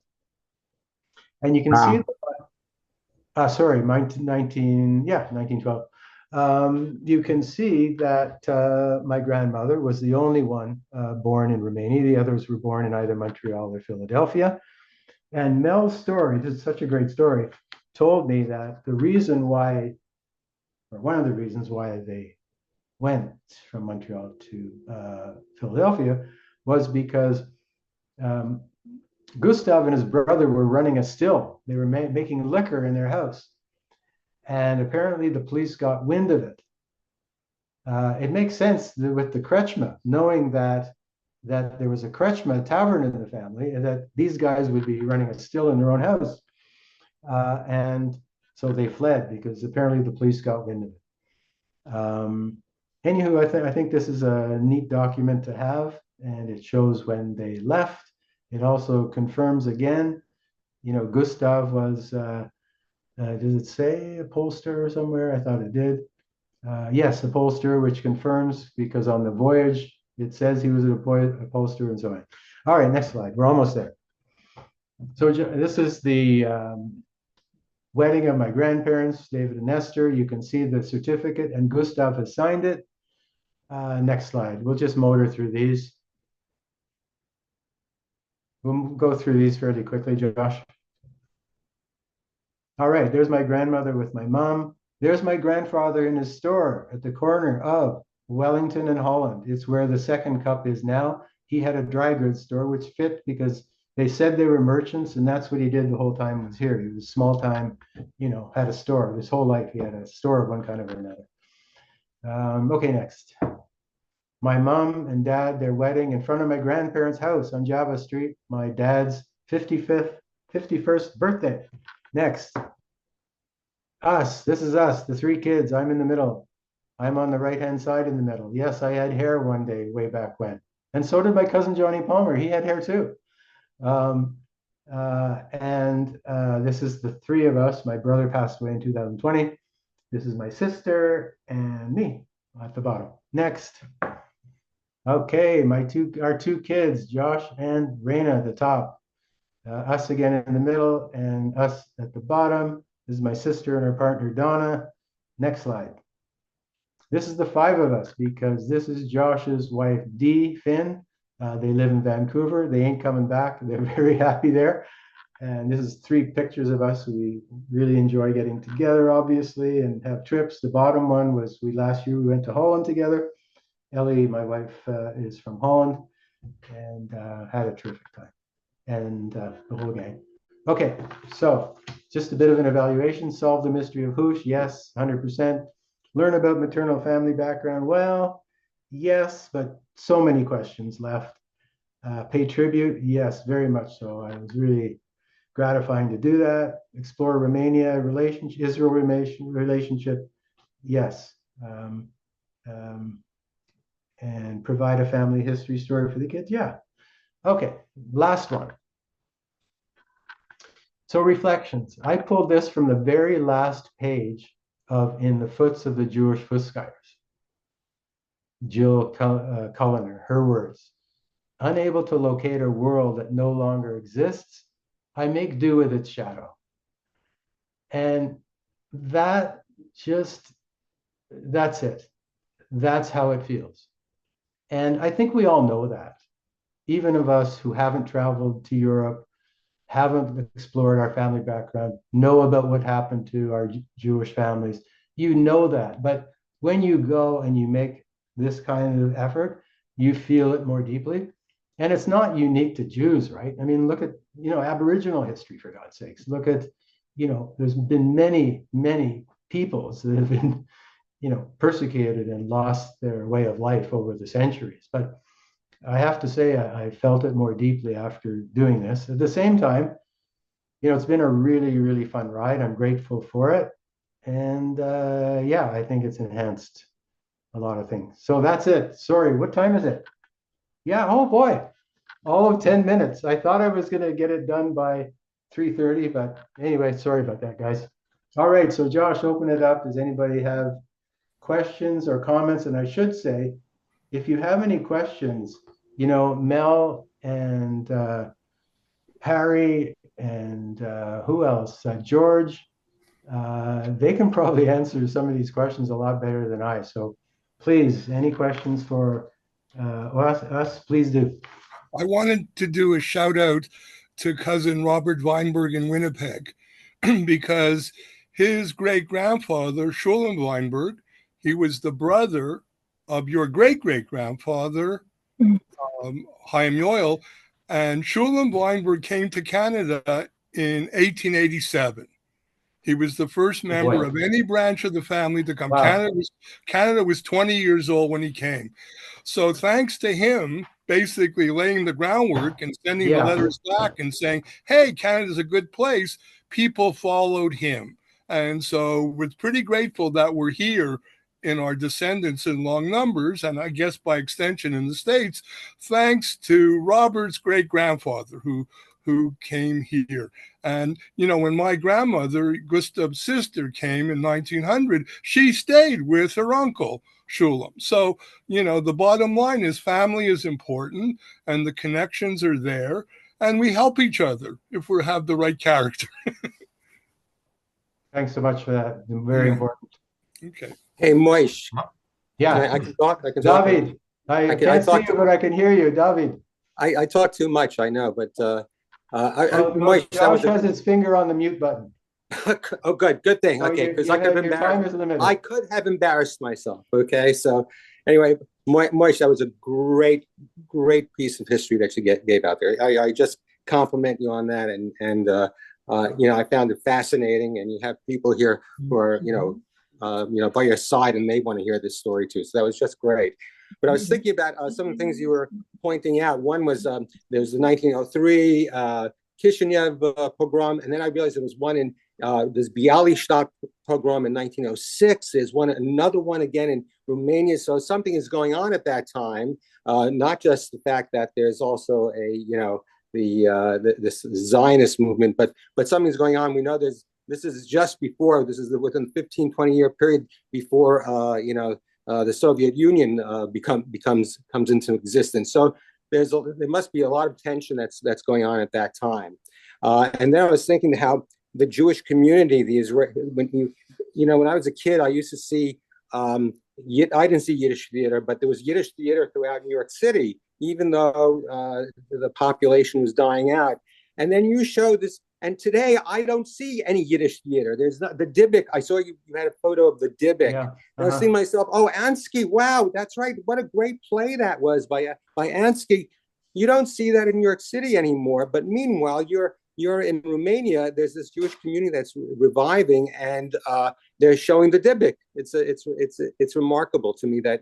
And you can see, sorry, 1912. You can see that my grandmother was the only one born in Romania. The others were born in either Montreal or Philadelphia. And Mel's story, this is such a great story, told me that the reason why, or one of the reasons why they went from Montreal to Philadelphia was because Gustav and his brother were running a still. They were making liquor in their house. And apparently the police got wind of it. It makes sense with the Kretschma, knowing that there was a Kretschma tavern in the family, and that these guys would be running a still in their own house. And So they fled because apparently the police got wind of it. Anywho, I think this is a neat document to have, and it shows when they left. It also confirms again, Gustav was, does it say a pollster somewhere? I thought it did. Yes, a pollster, which confirms because on the voyage, it says he was a pollster and so on. All right, next slide. We're almost there. So this is the wedding of my grandparents, David and Esther. You can see the certificate, and Gustav has signed it. Next slide. We'll just motor through these. We'll go through these fairly quickly, Josh. All right, there's my grandmother with my mom. There's my grandfather in his store at the corner of Wellington and Holland. It's where the Second Cup is now. He had a dry goods store, which fit because they said they were merchants, and that's what he did the whole time he was here. He was small time, had a store. His whole life, he had a store of one kind or another. Okay, next. My mom and dad, their wedding in front of my grandparents' house on Java Street, my dad's 51st birthday. Next. Us, this is us, the three kids. I'm in the middle. I'm on the right-hand side in the middle. Yes, I had hair one day way back when. And so did my cousin Johnny Palmer. He had hair too. This is the three of us. My brother passed away in 2020. This is my sister and me at the bottom. Next. Okay, our two kids, Josh and Raina at the top. Us again in the middle and us at the bottom. This is my sister and her partner, Donna. Next slide. This is the five of us because this is Josh's wife, Dee Finn. They live in Vancouver. They ain't coming back. They're very happy there. And this is three pictures of us. We really enjoy getting together, obviously, and have trips. The bottom one was last year we went to Holland together. Ellie, my wife, is from Holland and had a terrific time. And the whole gang. Okay, so just a bit of an evaluation. Solve the mystery of Hoosh. Yes, 100%. Learn about maternal family background. Well, yes, but so many questions left. Pay tribute. Yes, very much so. I was really gratifying to do that. Explore Romania relationship, Israel relationship. Yes. And provide a family history story for the kids. Yeah. Okay, last one. So reflections. I pulled this from the very last page of In the Foots of the Jewish Fuskires. Jill Culliner, her words. Unable to locate a world that no longer exists, I make do with its shadow. And that's it. That's how it feels. And I think we all know that. Even of us who haven't traveled to Europe, haven't explored our family background, know about what happened to our Jewish families. You know that. But when you go and you make this kind of effort, you feel it more deeply. And it's not unique to Jews, right? I mean, look at, Aboriginal history, for God's sakes. Look at, there's been many, many peoples that have been, persecuted and lost their way of life over the centuries. But I have to say, I felt it more deeply after doing this. At the same time, it's been a really, really fun ride. I'm grateful for it. And I think it's enhanced a lot of things. So that's it. Sorry, what time is it? Yeah, oh boy, all of 10 minutes. I thought I was going to get it done by 3:30, but anyway, sorry about that, guys. All right, so Josh, open it up. Does anybody have questions or comments? And I should say, if you have any questions, Mel and Harry and who else? George, they can probably answer some of these questions a lot better than I. So please, any questions for us, please do. I wanted to do a shout out to cousin Robert Weinberg in Winnipeg because his great grandfather, Shulam Weinberg, he was the brother of your great great grandfather, Chaim Yoel, and Shulam Weinberg came to Canada in 1887. He was the first member of any branch of the family to come. Wow. Canada was 20 years old when he came. So thanks to him basically laying the groundwork and sending the letters back and saying, hey, Canada's a good place, people followed him. And so we're pretty grateful that we're here in our descendants in long numbers, and I guess by extension in the States, thanks to Robert's great grandfather who came here. And, you know, when my grandmother, Gustav's sister, came in 1900, she stayed with her uncle, Shulam. So, you know, the bottom line is family is important and the connections are there, and we help each other if we have the right character. Thanks so much for that. Very Yeah. important. Okay. Hey, Moish, Yeah. I can talk. I can talk. David, I I can't see talk you, but I can hear you. David. I talk too much, I know, but Oh, no, Moish, that was Josh has his finger on the mute button. oh, good thing. So Okay, you- because you I could have- have your time embarrassed. is limited. I could have embarrassed myself. Okay, so anyway, Moish, that was a great piece of history that you gave out there. I just compliment you on that, and you know, I found it fascinating, and you have people here who are you know by your side, and they want to hear this story too. So that was just great. But I was thinking about some of the things you were pointing out. One was there's the 1903 Kishinev pogrom, and then I realized there was one in this Bialystok pogrom in 1906. There's another one again in Romania. So something is going on at that time. Not just the fact that there's also this Zionist movement, but something's going on. We know this is just before. This is within 15-20 year period before the Soviet Union comes into existence. So there must be a lot of tension that's going on at that time. And then I was thinking how the Jewish community, when I was a kid, I used to see, I didn't see Yiddish theater, but there was Yiddish theater throughout New York City, even though the population was dying out. And then you show this, and today I don't see any Yiddish theater. There's not the Dybbuk. I saw you had a photo of the Dybbuk. Yeah. And I was thinking to myself, oh, Ansky, wow, that's right. What a great play that was by Ansky. You don't see that in New York City anymore. But meanwhile, you're in Romania. There's this Jewish community that's reviving, and they're showing the Dybbuk. It's remarkable to me that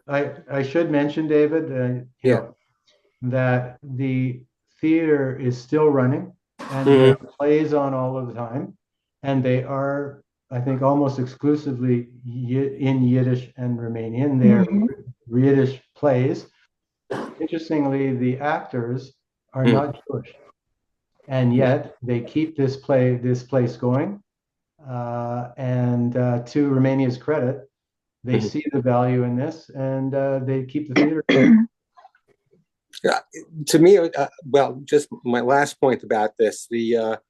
I should mention, David, that the theater is still running, and there are plays on all of the time, and they are, I think, almost exclusively in Yiddish and Romanian. They're Yiddish plays. Interestingly, the actors are not Jewish, and yet they keep this place going. And to Romania's credit, they see the value in this, and they keep the theater going. To me, well, just my last point about this, the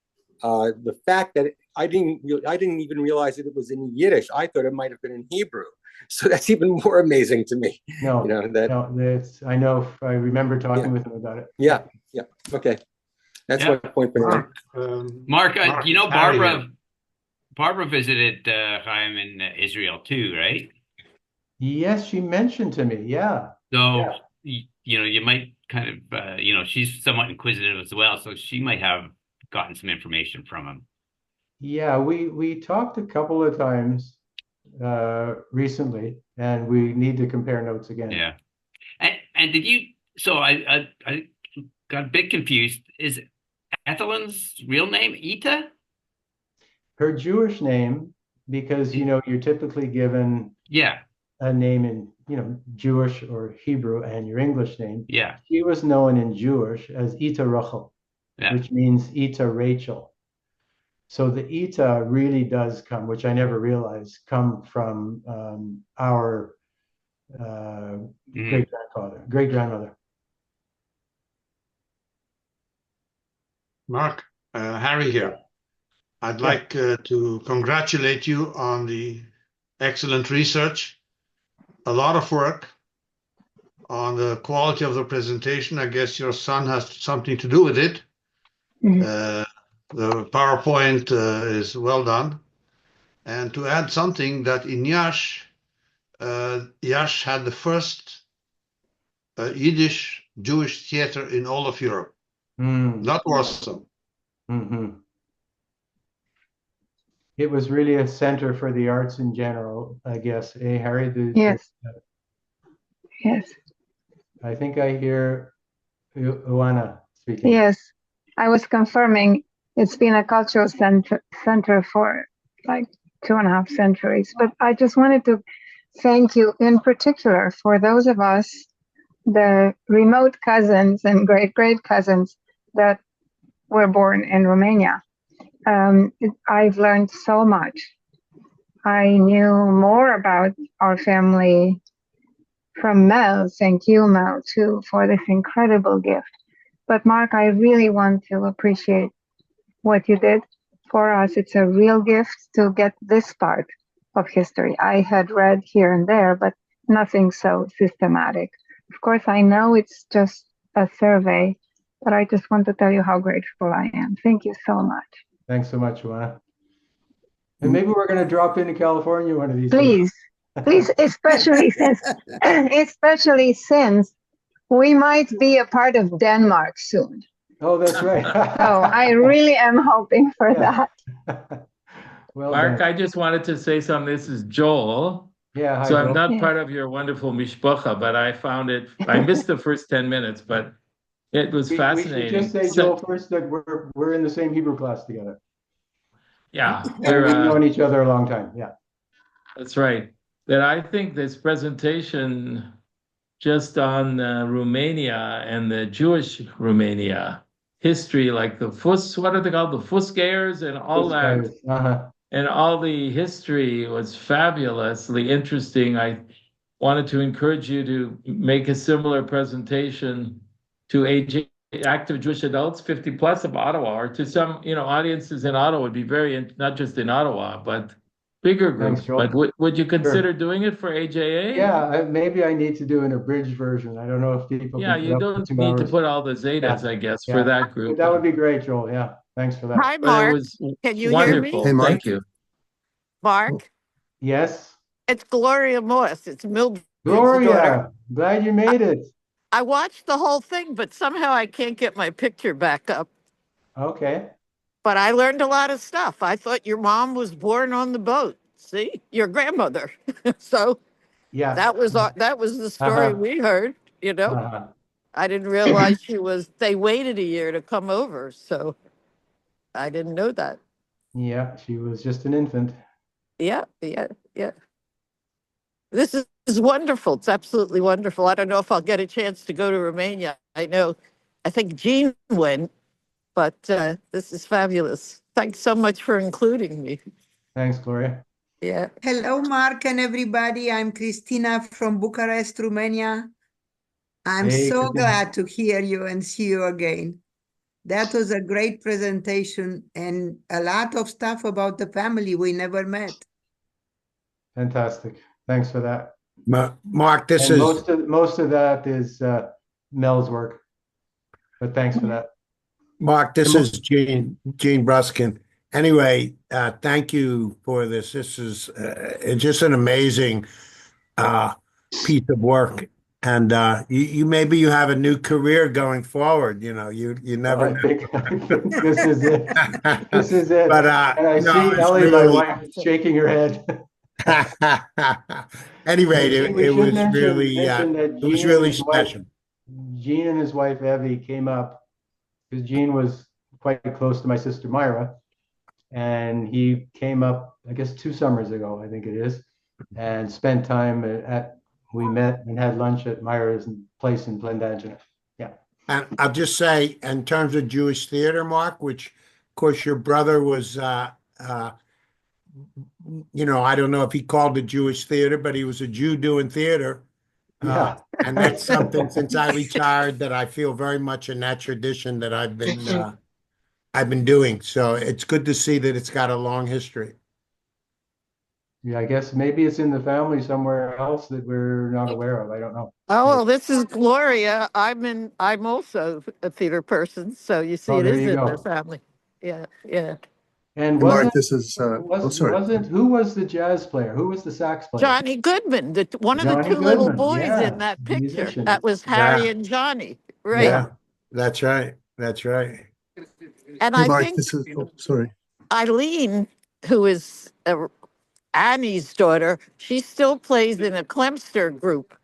fact that I didn't even realize that it was in Yiddish. I thought it might have been in Hebrew. So that's even more amazing to me. No, I know. I remember talking with him about it. Yeah. Okay, that's my point for now. Mark, you know, Harry Barbara visited Chaim in Israel too, right? Yes, she mentioned to me. Yeah. So you know, you might kind of she's somewhat inquisitive as well, so she might have gotten some information from him. Yeah, we talked a couple of times recently, and we need to compare notes again. Yeah. And did you? So I got a bit confused. Is Ethelyn's real name Ita? Her Jewish name, because you're typically given a name in Jewish or Hebrew and your English name. Yeah. She was known in Jewish as Ita Rachel, which means Ita Rachel. So the Ita really does come, which I never realized, come from our great grandmother. Mark, Harry here. I'd like to congratulate you on the excellent research, a lot of work on the quality of the presentation. I guess your son has something to do with it. The PowerPoint is well done. And to add something, that in Yash had the first Yiddish Jewish theater in all of Europe. Not Warsaw. It was really a center for the arts in general, I guess. Harry? Yes. Yes. I think I hear Ioana speaking. Yes. I was confirming It's been a cultural center for like 2.5 centuries. But I just wanted to thank you in particular for those of us, the remote cousins and great great cousins that were born in Romania. I've learned so much. I knew more about our family from Mel. Thank you, Mel, too, for this incredible gift. But Mark, I really want to appreciate what you did for us. It's a real gift to get this part of history. I had read here and there, but nothing so systematic. Of course, I know it's just a survey, but I just want to tell you how grateful I am. Thank you so much. Thanks so much, Joanna. And maybe we're going to drop into California one of these Please, please, especially since we might be a part of Denmark soon. Oh, that's right. So I really am hoping for that. Well Mark, done. I just wanted to say something. This is Joel. Yeah, hi, So I'm Joel. not Yeah. part of your wonderful mishpacha, but I found it, I missed the first 10 minutes, but it was We should fascinating. just say, So- Joel, first that we're in the same Hebrew class together. yeah, And we've known each other a long time. Yeah. that's right. That I think this presentation just on Romania and the Jewish Romania history, like the what are they called? The Fusgayers and all that. Uh-huh. And all the history was fabulously interesting. I wanted to encourage you to make a similar presentation to active Jewish adults, 50 plus of Ottawa, or to some, audiences in Ottawa would be not just in Ottawa, but bigger Thanks, groups. Joel. But would you consider doing it for AJA? Yeah, maybe I need to do an abridged version. I don't know if people Yeah, can put you up with don't 2 need to hours. put all the Zetas, I guess, for that group. That would be great, Joel. Yeah, thanks for that. Hi, But it Mark. was Can you wonderful. hear me? Hey, Mark. Thank you. Mark, Yes, it's Gloria Morse. It's Mildred's daughter. Gloria, glad you made it. I watched the whole thing, but somehow I can't get my picture back up. Okay. But I learned a lot of stuff. I thought your mom was born on the boat. See, your grandmother. So Yeah. that was the story Uh-huh. we heard. Uh-huh. I didn't realize they waited a year to come over. So I didn't know that. Yeah, she was just an infant. Yeah. This is wonderful. It's absolutely wonderful. I don't know if I'll get a chance to go to Romania. I think Jean went, but this is fabulous. Thanks so much for including me. Thanks, Gloria. Yeah. Hello, Mark and everybody. I'm Cristina from Bucharest, Romania. I'm Hey, so Christina. glad to hear you and see you again. That was a great presentation and a lot of stuff about the family we never met. Fantastic. Thanks for that. Mark, this And is most of that is Mel's work. But thanks for that. Mark. This is Gene Bruskin. Anyway, thank you for this. This is it's just an amazing piece of work, and you maybe you have a new career going forward. You never I know. think this is it. This is it. But And I no, see it's Ellie, my really- wife, shaking her head. Anyway, We it should was mention really that it was Gene really and his wife- special. Gene and his wife Evie came up because Gene was quite close to my sister Myra, and he came up, I guess 2 summers ago, I think it is, and spent time we met and had lunch at Myra's place in Plantagenet. Yeah. And I'll just say, in terms of Jewish theater, Mark, which of course your brother was, I don't know if he called it Jewish theater, but he was a Jew doing theater. Yeah. And that's something since I retired that I feel very much in that tradition that I've been doing. So it's good to see that it's got a long history. Yeah, I guess maybe it's in the family somewhere else that we're not aware of. I don't know. Oh, well, this is Gloria. I'm also a theater person, so you see, Oh, it there is you in go. the family. Yeah. And Mark, wasn't, this is who was the jazz player? Who was the sax player? Johnny Goodman, one of the Johnny 2 little Goodman, boys yeah, in that picture. musician. That was Harry Yeah. and Johnny, right? Yeah, that's right. That's right. And Hey, I Mark, think this is sorry. Eileen, who is Annie's daughter, she still plays in a Clemster group.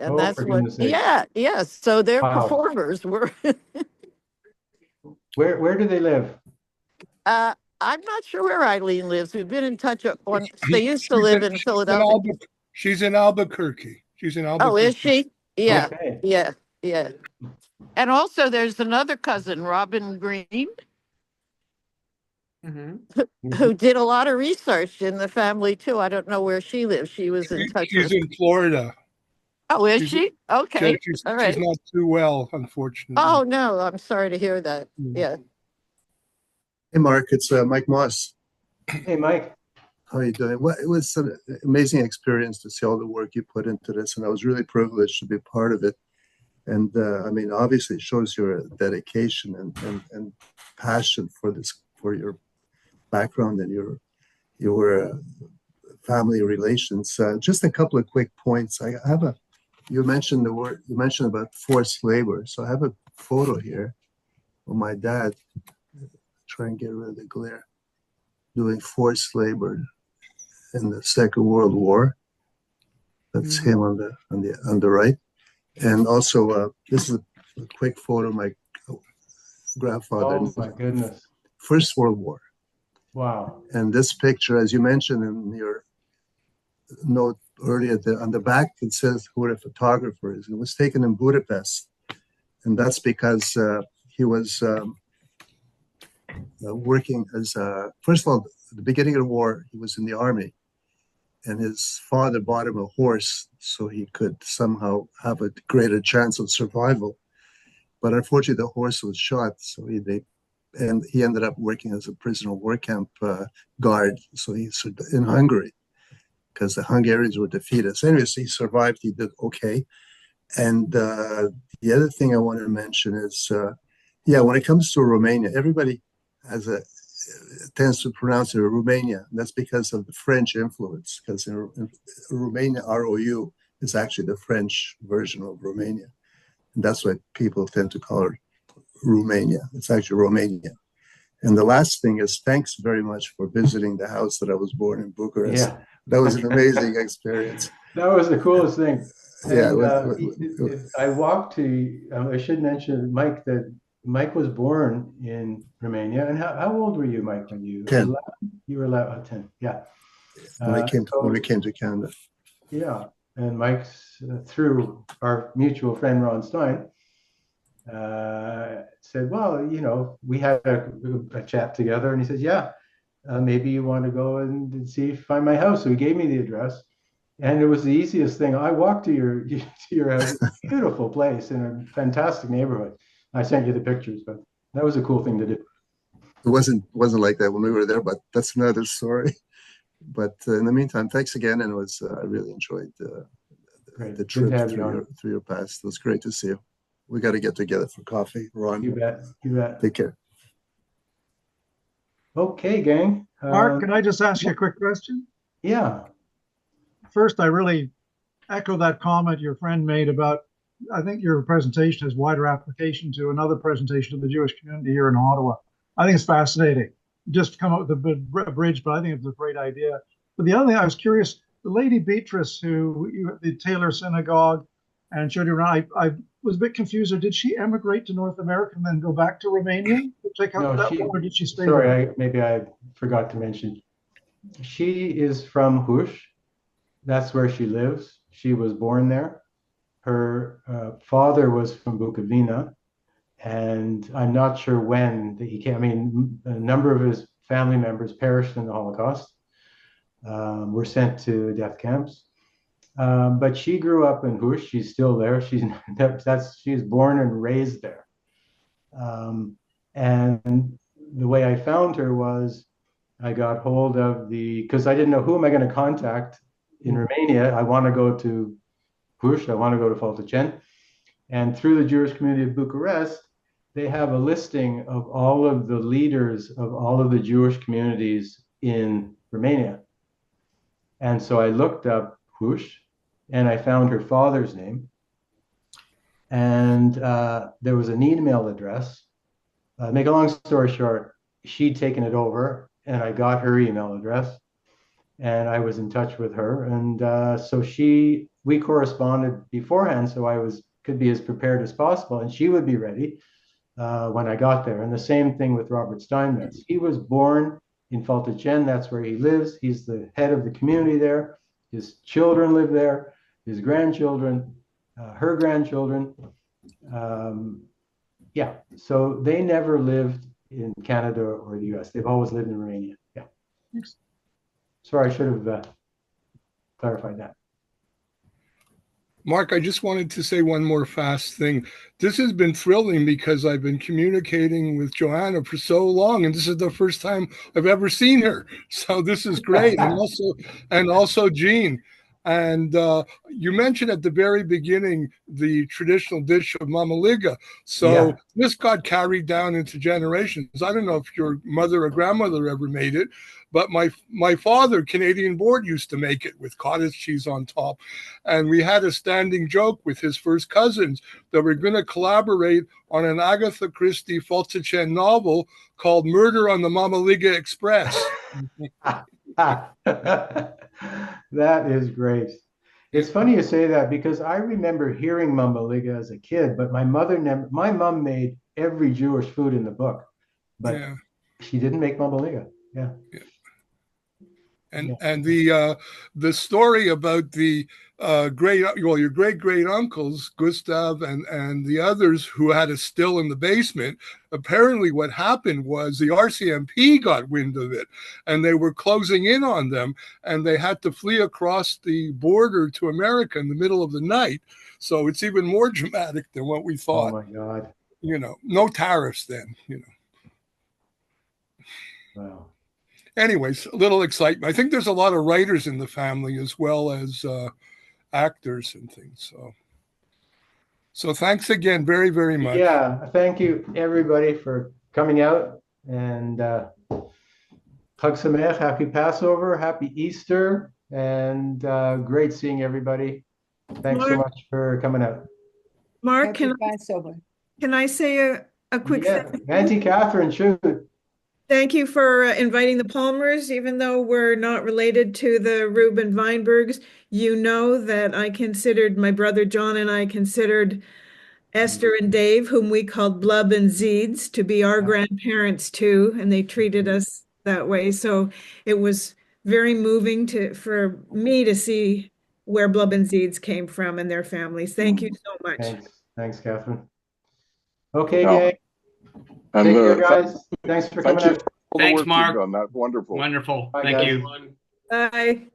And Oh, that's for what, goodness sakes. yeah. So their Wow. performers were. Where do they live? I'm not sure where Eileen lives. We've been in touch on, they used to She's live in, in she's in Philadelphia. She's in Albuquerque. She's in Oh, is Albuquerque. she? Yeah, Okay. yeah, yeah. And also there's another cousin, Robin Green, who did a lot of research in the family too. I don't know where she lives. She was in touch She's with. in Florida. Oh, is She's she? yeah, Okay. All she's right. not too well, unfortunately. Oh, no, I'm sorry to hear that. Yeah. Hey, Mark, it's Mike Moss. Hey, Mike. How are you doing? Well, it was an amazing experience to see all the work you put into this, and I was really privileged to be part of it. And I mean, obviously, it shows your dedication and passion for this, for your background and your family relations. Just a couple of quick points. I have a. You mentioned You mentioned about forced labor. So I have a photo here of my dad. Try and get rid of the glare. Doing forced labor in the Second World War. That's him on the right. And also, this is a quick photo of my grandfather. Oh my goodness. First World War. Wow. And this picture, as you mentioned in your note earlier, on the back it says who the photographer is. It was taken in Budapest, and that's because he was working as first of all, at the beginning of the war, he was in the army, and his father bought him a horse so he could somehow have a greater chance of survival. But unfortunately, the horse was shot, so he ended up working as a prisoner of war camp guard. So he's in Hungary because the Hungarians were defeated. So anyways, he survived. He did okay. And the other thing I want to mention is, when it comes to Romania, everybody tends to pronounce it Romania. That's because of the French influence, because in Romania, ROU is actually the French version of Romania. And that's why people tend to call it Romania. It's actually Romania. And the last thing is, thanks very much for visiting the house that I was born in, Bucharest. Yeah. That was an amazing experience. That was the coolest thing. Yeah. And, I walked to, I should mention, Mike, that Mike was born in Romania. And how old were you, Mike, when you 10. You were 11, 10, yeah. When we came to Canada. Yeah, and Mike's through our mutual friend Ron Stein said, well, we had a chat together, and he says, yeah, maybe you want to go and find my house. So he gave me the address, and it was the easiest thing. I walked to your house, beautiful place in a fantastic neighborhood. I sent you the pictures, but that was a cool thing to do. It wasn't like that when we were there, but that's another story. But in the meantime, thanks again, and I really enjoyed the trip through your past. It was great to see you. We got to get together for coffee, Ron. You bet. You bet. Take care. Okay, gang. Mark, can I just ask you a quick question? Yeah. First, I really echo that comment your friend made about, I think your presentation has wider application to another presentation of the Jewish community here in Ottawa. I think it's fascinating. Just come up with a bridge, but I think it's a great idea. But the other thing, I was curious, the lady Beatrice, the Taylor Synagogue, and showed you around, I was a bit confused. Or did she emigrate to North America and then go back to Romania? Or did she stay sorry, maybe I forgot to mention. She is from Hush. That's where she lives. She was born there. Her father was from Bukovina, and I'm not sure when he came. I mean, a number of his family members perished in the Holocaust, were sent to death camps. But she grew up in Hush. She's still there. She's born and raised there. And the way I found her was I got hold of because I didn't know who am I going to contact in Romania. I want to go to Hush. I want to go to Faltacen. And through the Jewish community of Bucharest, they have a listing of all of the leaders of all of the Jewish communities in Romania. And so I looked up Hush, and I found her father's name. And there was an email address. Make a long story short, she'd taken it over, and I got her email address, and I was in touch with her. And so we corresponded beforehand, so I could be as prepared as possible, and she would be ready. when I got there. And the same thing with Robert Steinmetz. He was born in Faltachen. That's where he lives. He's the head of the community there. His children live there, his grandchildren, her grandchildren. Yeah, so they never lived in Canada or the US. They've always lived in Romania. Yeah. Sorry, I should have clarified that. Mark, I just wanted to say one more fast thing. This has been thrilling because I've been communicating with Joanna for so long, and this is the first time I've ever seen her. So this is great, and also Jean. And you mentioned at the very beginning the traditional dish of mamaliga. So this got carried down into generations. I don't know if your mother or grandmother ever made it, but my father, Canadian Board, used to make it with cottage cheese on top. And we had a standing joke with his first cousins that we're going to collaborate on an Agatha Christie Faltachen novel called Murder on the Mamaliga Express. That is great. It's funny you say that because I remember hearing mamaliga as a kid, but my mother never, my mom made every Jewish food in the book, but she didn't make mamaliga. Yeah. And the story about the your great uncles Gustav and the others who had a still in the basement. Apparently, what happened was the RCMP got wind of it, and they were closing in on them, and they had to flee across the border to America in the middle of the night. So it's even more dramatic than what we thought. Oh my God! You know, no tariffs then. You know. Wow. Anyways, a little excitement. I think there's a lot of writers in the family as well as actors and things. So thanks again, very, very much. Yeah, thank you everybody for coming out, and Chag Sameach, happy Passover, happy Easter, and great seeing everybody. Thanks so much for coming out. Mark, Happy Passover. can I say a quick thing? Auntie Catherine, shoot. Thank you for inviting the Palmers, even though we're not related to the Reuben Weinbergs. You know that my brother John and I considered Esther and Dave, whom we called Blub and Zeeds, to be our grandparents too, and they treated us that way. So it was very moving for me to see where Blub and Zeeds came from and their families. Thank you so much. Thanks, Catherine. Okay, gang. And take care, guys. Thanks for coming out. All the Thanks, work Mark. you've done. That's wonderful. Wonderful. Bye, Thank guys. you. Bye.